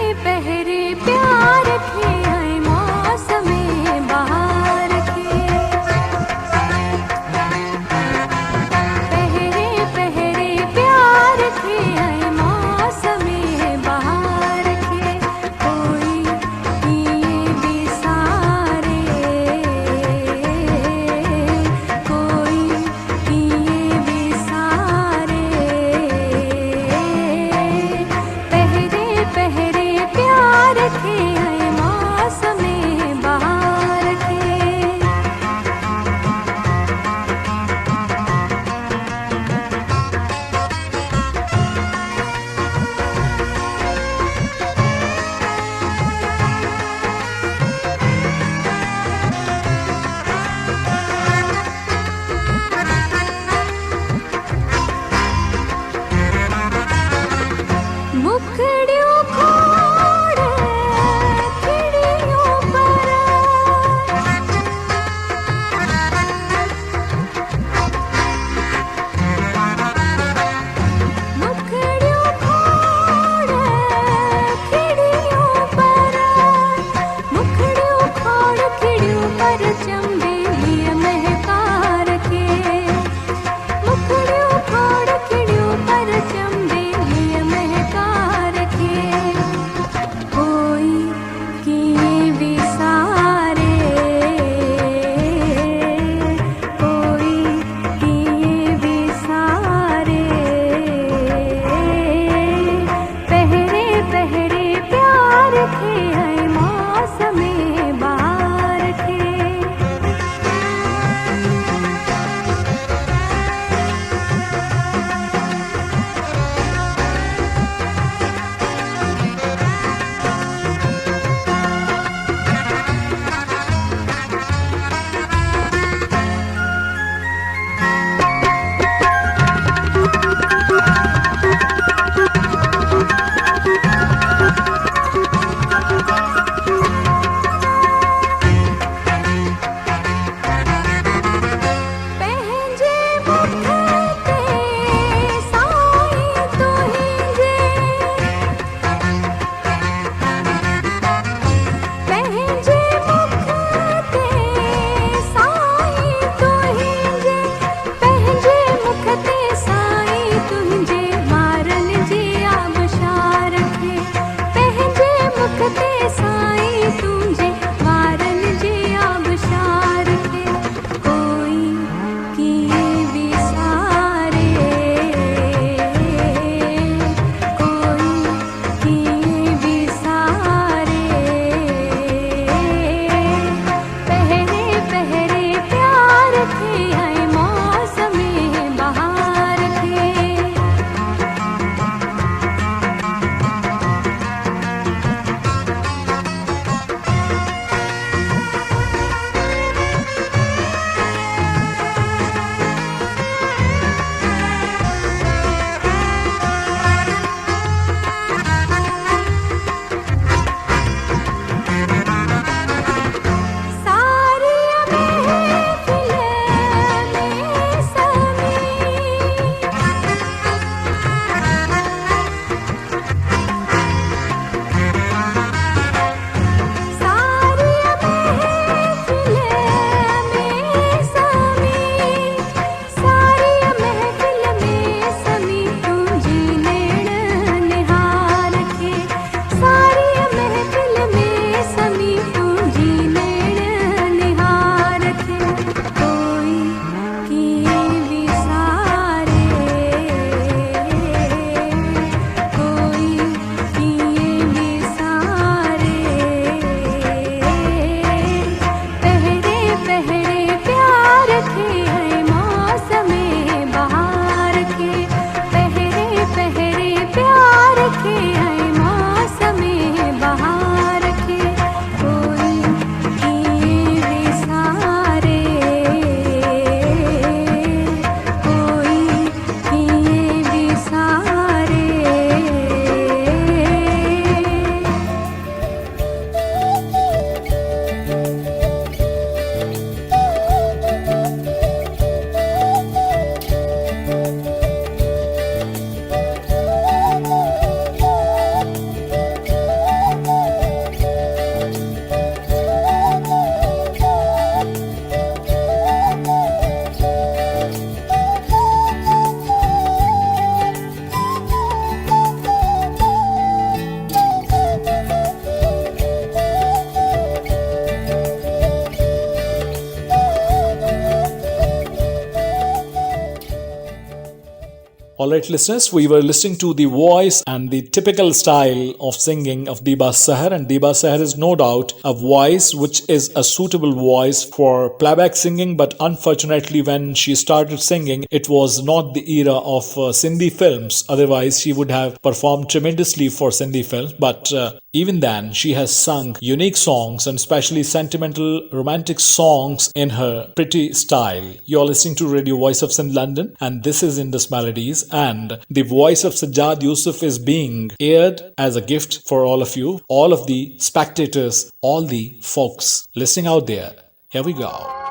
[SPEAKER 3] Alright, listeners, we were listening to the voice and the typical style of singing of Deba Sahar, and Deba Sahar is no doubt a voice which is a suitable voice for playback singing, but unfortunately when she started singing, it was not the era of Sindhi films. Otherwise, she would have performed tremendously for Sindhi films, but even then, she has sung unique songs and especially sentimental romantic songs in her pretty style. You're listening to Radio Voice of Sindh London, and this is Indus Melodies, and the voice of Sajjad Yusuf is being aired as a gift for all of you, all of the spectators, all the folks listening out there. Here we go.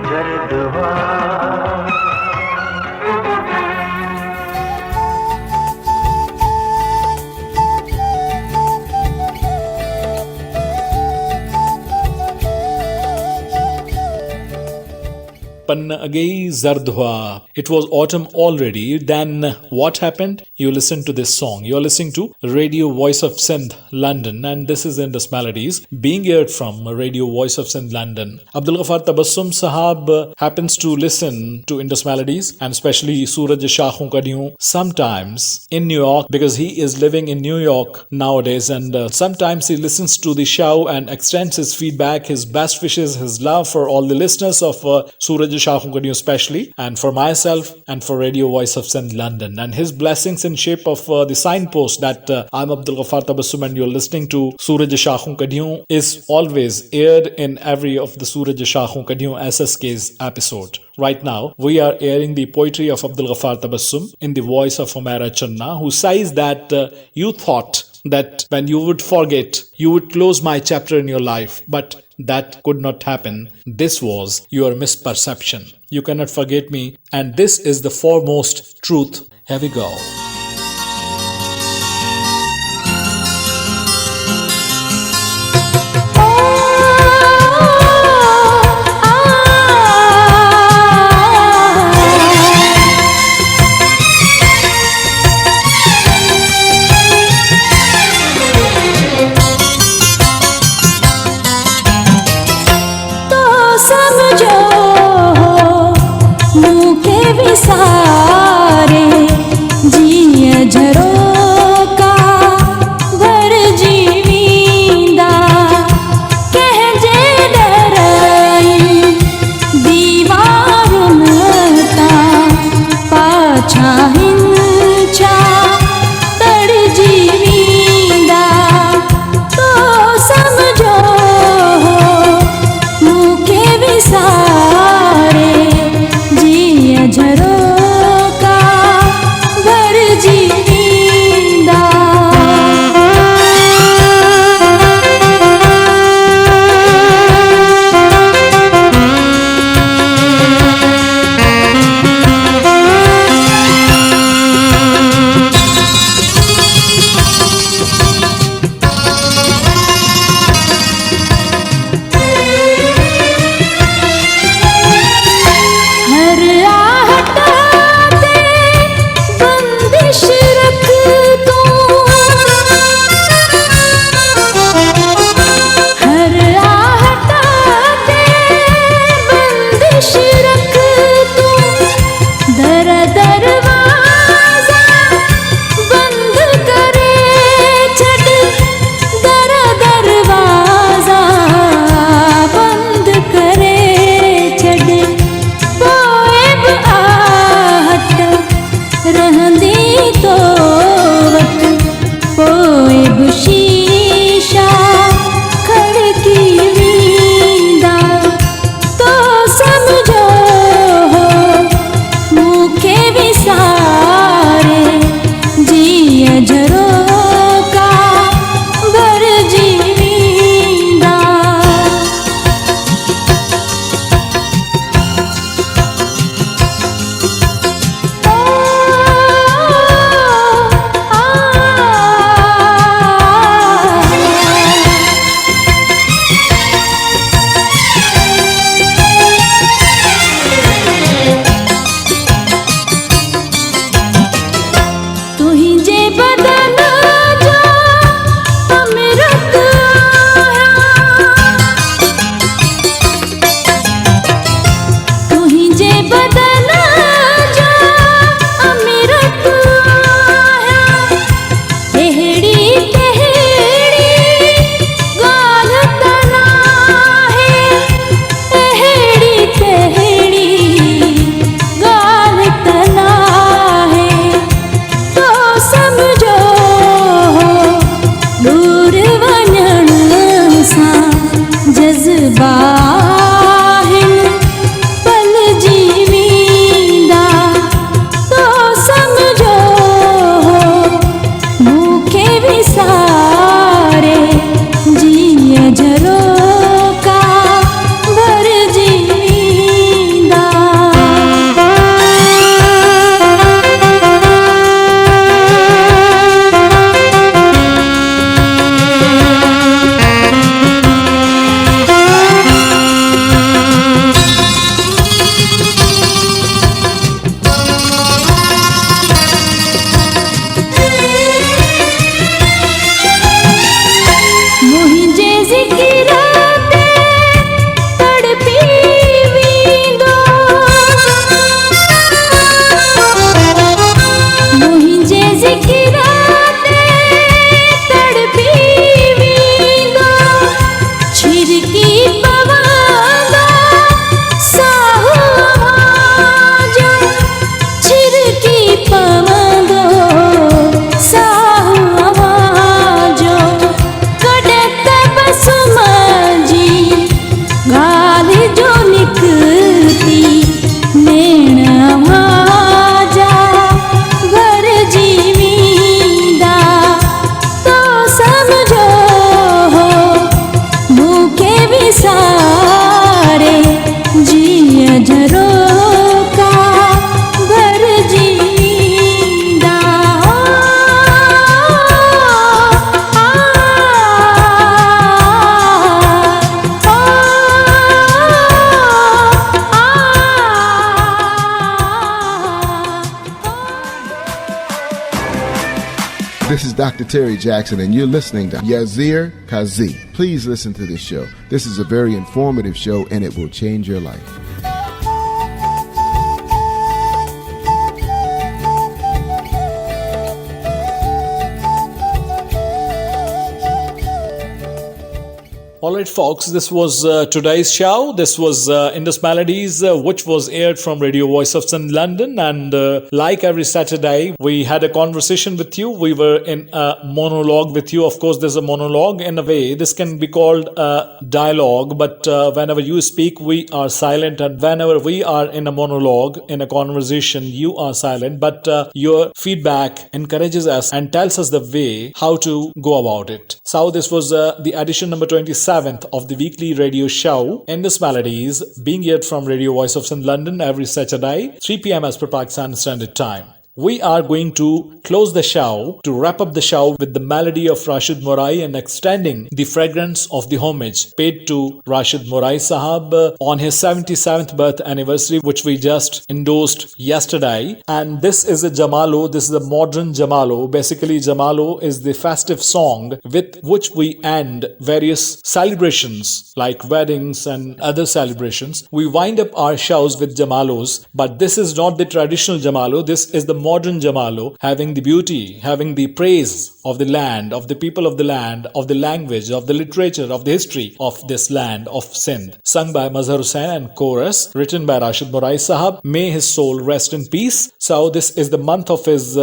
[SPEAKER 5] दर्द जर्दवा
[SPEAKER 3] Panna agei zardhwa. It was autumn already. Then what happened? You listen to this song. You're listening to Radio Voice of Sindh, London, and this is Indus Melodies being aired from Radio Voice of Sindh, London. Abdul Ghaffar Tabassum Sahab happens to listen to Indus Melodies and especially Suraj Shaakhon Kadiyun sometimes in New York because he is living in New York nowadays, and sometimes he listens to the show and extends his feedback, his best wishes, his love for all the listeners of Suraj Shaakhon Kadiyun especially, and for myself and for Radio Voice of Sindh, London, and his blessings in shape of the signpost that I'm Abdul Ghaffar Tabassum and you're listening to Suraj Shaakhon Kadiyun is always aired in every of the Suraj Shaakhon Kadiyun SSK's episode. Right now, we are airing the poetry of Abdul Ghaffar Tabassum in the voice of Humaira Channa, who says that you thought that when you would forget, you would close my chapter in your life, but that could not happen. This was your misperception. You cannot forget me, and this is the foremost truth. Here we go.
[SPEAKER 8] सारे जिया झरोका भर जीवींदा कह जे डरई दीवारुन ता पाछा हिंचा तड़ जीवींदा तो समझो मुखे विसारे जिया झरो झरोका भर जीवींदा
[SPEAKER 2] Dr. Terry Jackson, and you're listening to Yazir Kazi. Please listen to this show. This is a very informative show, and it will change your life.
[SPEAKER 3] Alright folks, this was today's show. This was Indus Melodies, which was aired from Radio Voice of Sin London, and like every Saturday, we had a conversation with you. We were in a monologue with you. Of course, there's a monologue in a way. This can be called a dialogue, but whenever you speak, we are silent, and whenever we are in a monologue, in a conversation, you are silent, but your feedback encourages us and tells us the way how to go about it. So this was the edition number 27 of the weekly radio show Indus Melodies, being aired from Radio Voice of Sin London every Saturday, 3 p.m. as per Pakistan Standard Time. We are going to close the show, to wrap up the show with the melody of Rashid Morai and extending the fragrance of the homage paid to Rashid Morai Sahab on his 77th birth anniversary, which we just endorsed yesterday. And this is a Jamalo, this is a modern Jamalo. Basically, Jamalo is the festive song with which we end various celebrations like weddings and other celebrations. We wind up our shows with Jamalos, but this is not the traditional Jamalo. This is the modern Jamalo, having the beauty, having the praise of the land, of the people of the land, of the language, of the literature, of the history of this land of Sindh. Sung by Mazhar Hussain and chorus, written by Rashid Morai Sahab. May his soul rest in peace. So this is the month of his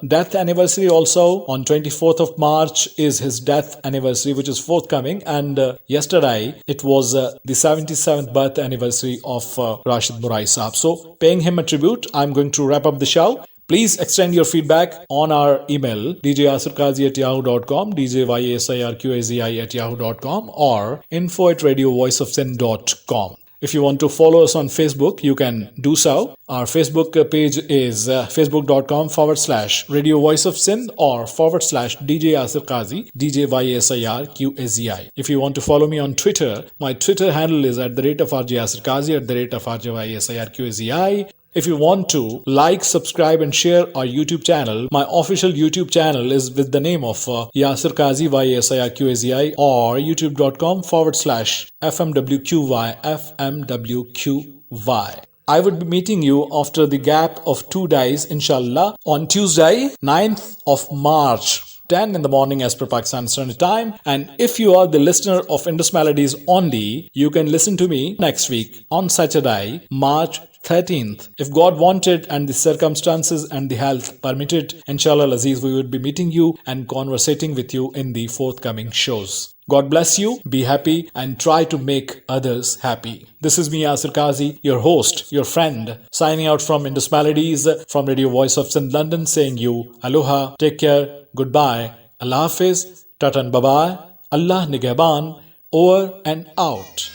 [SPEAKER 3] death anniversary also. On 24th of March is his death anniversary, which is forthcoming. And yesterday, it was the 77th birth anniversary of Rashid Morai Sahab. So paying him a tribute, I'm going to wrap up the show. Please extend your feedback on our email djasirkazi@yahoo.com, djyasirkazi@yahoo.com, or info@radiovoiceofsin.com. If you want to follow us on Facebook, you can do so. Our Facebook page is facebook.com/Radio Voice of Sin or /DJ Yasir Qazi, DJYASIRQAZI. If you want to follow me on Twitter, my Twitter handle is @RJ Yasir Qazi, @RJYASIRQAZI. If you want to like, subscribe and share our YouTube channel, my official YouTube channel is with the name of Yasir Qazi YASIRQAZI, or youtube.com/FMWQY. I would be meeting you after the gap of 2 days, inshallah, on Tuesday, 9th of March. 10 in the morning as per Pakistan Standard Time. And if you are the listener of Indus Melodies only, you can listen to me next week on Saturday, March 13th. If God wanted and the circumstances and the health permitted, inshallah Aziz, we would be meeting you and conversating with you in the forthcoming shows. God bless you, be happy, and try to make others happy. This is me, Yasir Qazi, your host, your friend, signing out from Indus Melodies, from Radio Voice of Sin London, saying you aloha, take care, goodbye, Allah Hafiz, tatan bye-bye, Allah Nigehban, over and out.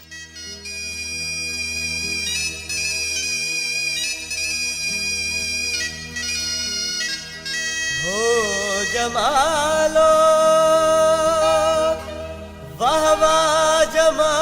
[SPEAKER 6] Jamalo वाह वाह जमालो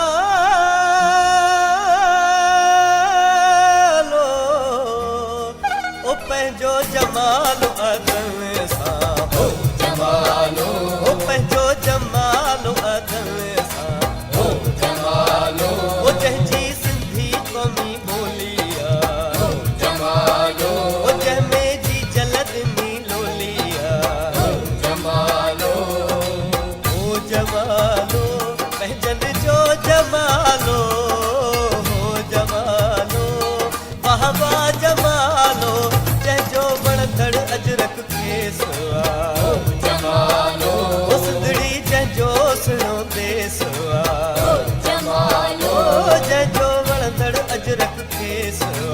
[SPEAKER 6] ओ पंहिंजो जमालो अदन सां हो जमालो ओ पंहिंजो जमालो अदन सां हो जमालो ओ जंहिंजी सिंधी क़ौमी ॿोली आहे हो जमालो ओ जंहिंमें जी जलद जमालो हो जमालो वाह वाह जमालो जंहिंजो वणंदड़ अजरक खेस हो जमालो ओ सुंदड़ी जंहिंजो सुहिणो देस हो जमालो जंहिंजो वणंदड़ अजरक खेस हो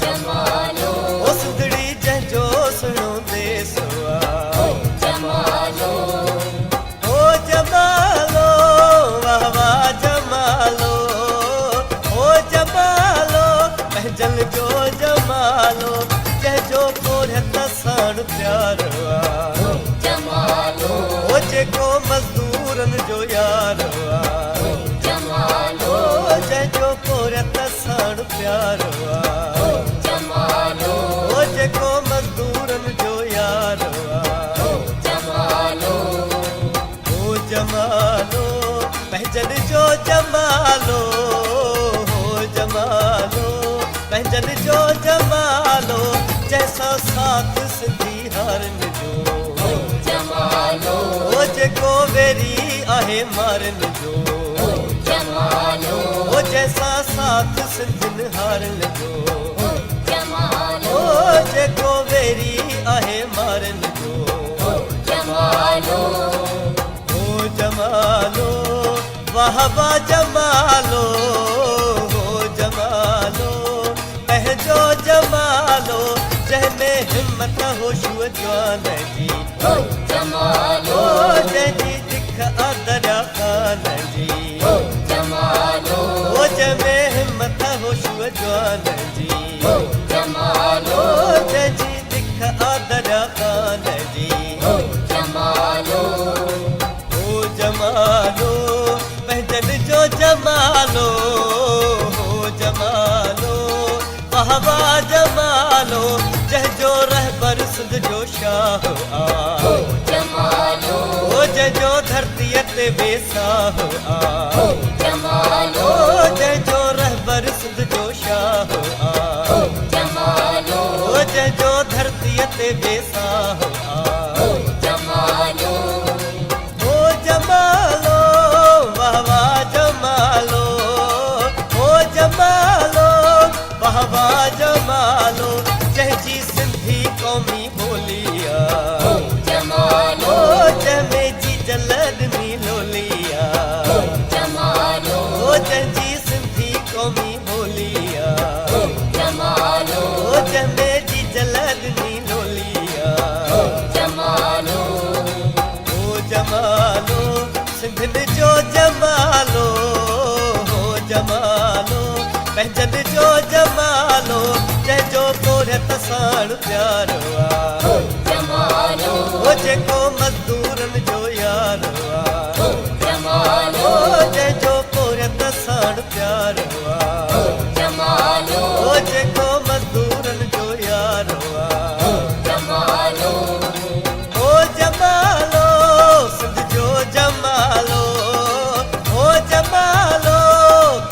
[SPEAKER 6] जमालो ओ सुंदड़ी जंहिंजो सुहिणो देस हो जमालो हो जमालो वाह वाह जमालो हो जमालो पंहिंजन जो जमालो जंहिंजो कोढ़त साण प्यार हो जमालो हो जेको मज़दूरनि जो यार हो जमालो जंहिंजो कोढ़त साण प्यार हो जमालो हो जेको मज़दूरनि जो यार हो जमालो जमालो हो जमालो पंहिंजन जो जमालो जैसा साथ सिंधी हारन जो जमालो ओ जेको वेरी आहे मारन जो जमालो ओ जैसा साथ सिंधिन हारन जो जमालो ओ जेको वेरी आहे मारन जो जमालो ओ जमालो वाह वाह जमालो हो जमालो पंहिंजो जमालो जंहिंमें हिम्मत होशूअ जवान जी जमालो जंहिंजी दिख आदरा खान जी जमालो जंहिंमें हिम्मत होशूअ जवान जी जमालो जंहिंजी दिख आदरा खान जी जमालो हो जमालो पंहिंजन जो जमालो हो जमालो वाह वाह जमालो जंहिंजो रहबर सिंध जो शाह आ जमालो जंहिंजो धरतीअ ते बेसाह आ जमालो जंहिंजो रहबर सिंध जो शाह आ जमालो जंहिंजो धरतीअ ते बेसाह आ जमालो हो जमालो वाह वाह जमालो हो जमालो वाह वाह जमालो जंहिंजी सिंधी क़ौमी बोलिया जमालो जंहिंमें जी जलनी लोलिया जमालो जंहिंजी सिंधी क़ौमी बोलिया जमालो जंहिंमें जी जलनी लोलिया जमालो हो जमालो सिंधिन जो जमालो हो जमालो पंहिंजन जो जमालो जंहिंजो पोरत साण प्यारो आ जमालो जेको मज़दूरन जो यारो आ जमालो जंहिंजो पोरत साण प्यारो आ जमालो जेको मज़दूरन जो यारो आ जमालो हो जमालो सिंध जो जमालो हो जमालो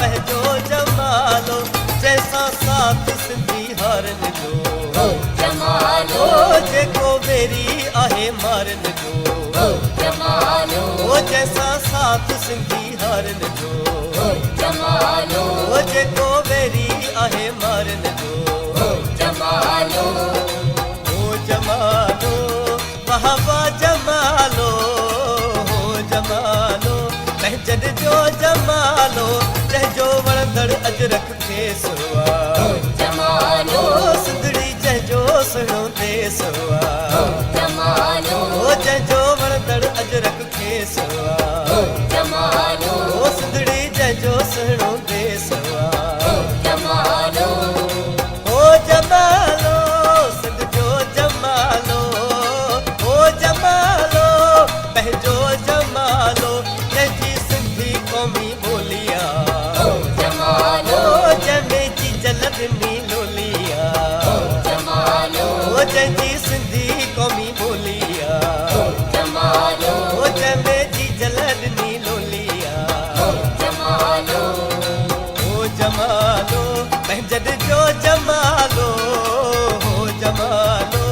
[SPEAKER 6] पंहिंजो जमालो जैसा साथ सिंधी हारन जो जमालो जेको वेरी आहे मारन जो जमालो जैसा साथ सिंधी हारन जो जमालो जेको वेरी आहे मारन जो जमालो हो जमालो वाह वाह जमालो हो जमालो पंहिंजन जो जमालो जंहिंजो वणंदड़ अजरक खेसवा जमालो सिंधड़ी जंहिंजो सुहिणो देसवा जमालो जंहिंजो वणंदड़ अजरक खेसवा जमालो सिंधड़ी जंहिंजो सुहिणो देसवा जमालो हो जमालो सिंध जो जमालो हो जमालो पंहिंजो जमालो जंहिंजी सिंधी क़ौमी बोलिया जमालो जंहिंमें जी जलनी लोलिया जमालो जंहिंजी सिंधी क़ौमी बोलिया जमालो जंहिंमें जी जलनी लोलिया जमालो हो जमालो पंहिंजन जो जमालो हो जमालो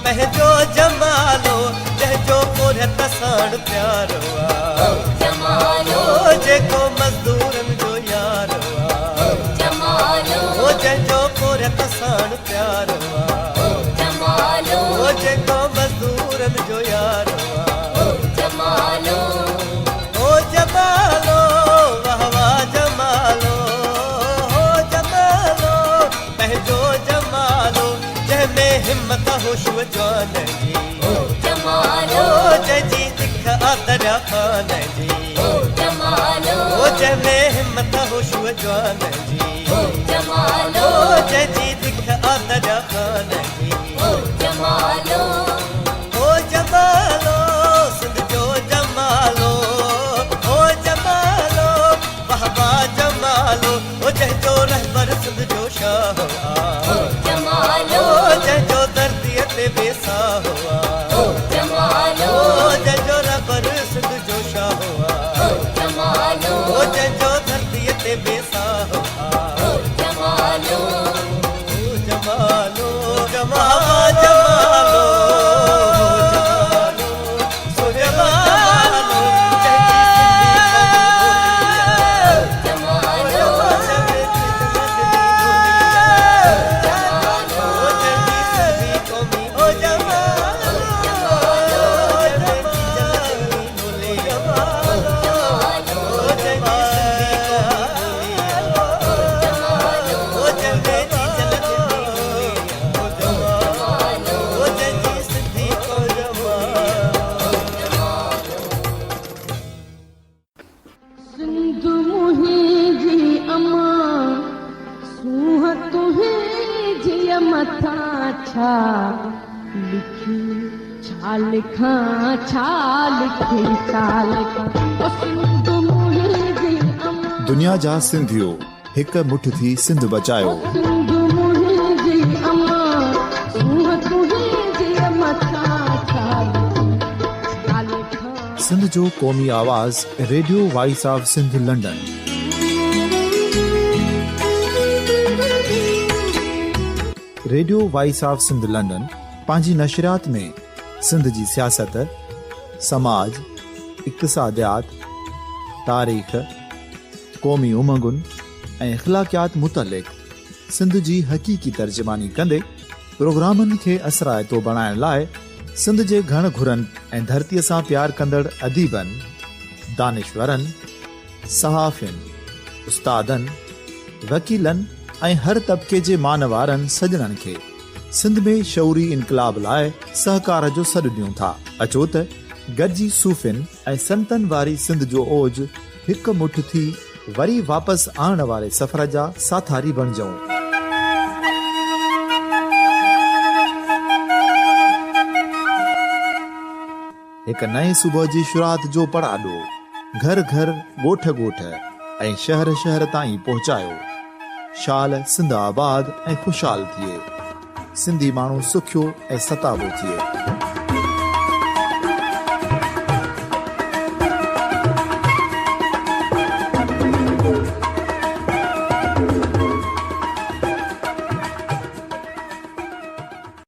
[SPEAKER 6] पंहिंजो जमालो जंहिंजो पोरत साण प्यारो आ जमालो जेको मज़दूरन जो यारो आ जमालो जंहिंजो पोरत साण प्यारो आ जमालो जेको मज़दूरन जो यारो आ जमालो हो जमालो वाह वाह जमालो हो जमालो पंहिंजो जमालो जंहिंमें हिम्मत होशूअ जवान जी जमालो जंहिंजी दिख आदरा खान जी जमालो जंहिंमें हिम्मत होशूअ जवान जी जमालो जंहिंजी दिख आदरा खान जी जमालो हो जमालो सिंध जो जमालो हो जमालो वाह वाह जमालो जंहिंजो रहबर सिंध जो शाह आ जमालो जंहिंजो धरतीअ ते बेसाह आ जमालो जंहिंजो रहबर सिंध जो शाह आ जमालो जंहिंजो धरतीअ
[SPEAKER 8] छा लिखी छा लिखां छा लिखी छा लिखां ओ सिंध मुंहिंजी अम्मा
[SPEAKER 1] दुनिया जा सिंधियो हिक मुठ थी सिंध बचायो।
[SPEAKER 8] सिंध मुंहिंजी अम्मा सूंह तुंहिंजी अम्मा छा छा लिखां
[SPEAKER 1] सिंध जो क़ौमी आवाज़ radio voice of Sindh London. Radio voice of Sindh London पंहिंजी नशरियात में सिंध जी सियासत, समाज, इक़्तिसादियात, तारीख़, क़ौमी उमंगुनि ऐं अख़लाक़ियात मुतलिक़ सिंध जी हक़ीक़ी तर्जुमानी कंदे प्रोग्रामनि खे असराइतो बणाइण लाइ सिंध जे घण घुरनि ऐं धरतीअ सां प्यार कंदड़ अदीबनि, दानिशवरनि, सहाफ़ियुनि, उस्तादनि, वकीलनि ऐं हर तबिके जे मानवारनि सजणनि खे सिंध में शऊरी इनकलाब लाइ सहकार जो सॾु ॾियूं था। अचो त गॾिजी सूफ़ियुनि ऐं संतनि वारी सिंध जो ओज हिकु मुठ थी वरी वापसि आणण वारे सफ़र जा साथारी बणिजऊं। हिकु नए सुबुह जी शुरूआत जो पड़ाॾो घर घर, ॻोठ ॻोठ ऐं शहर शहर ताईं पहुचायो। शाल सिंध आबाद ऐं ख़ुशहाल थिए, सिंधी माण्हू सुखियो ऐं सताबो थिए।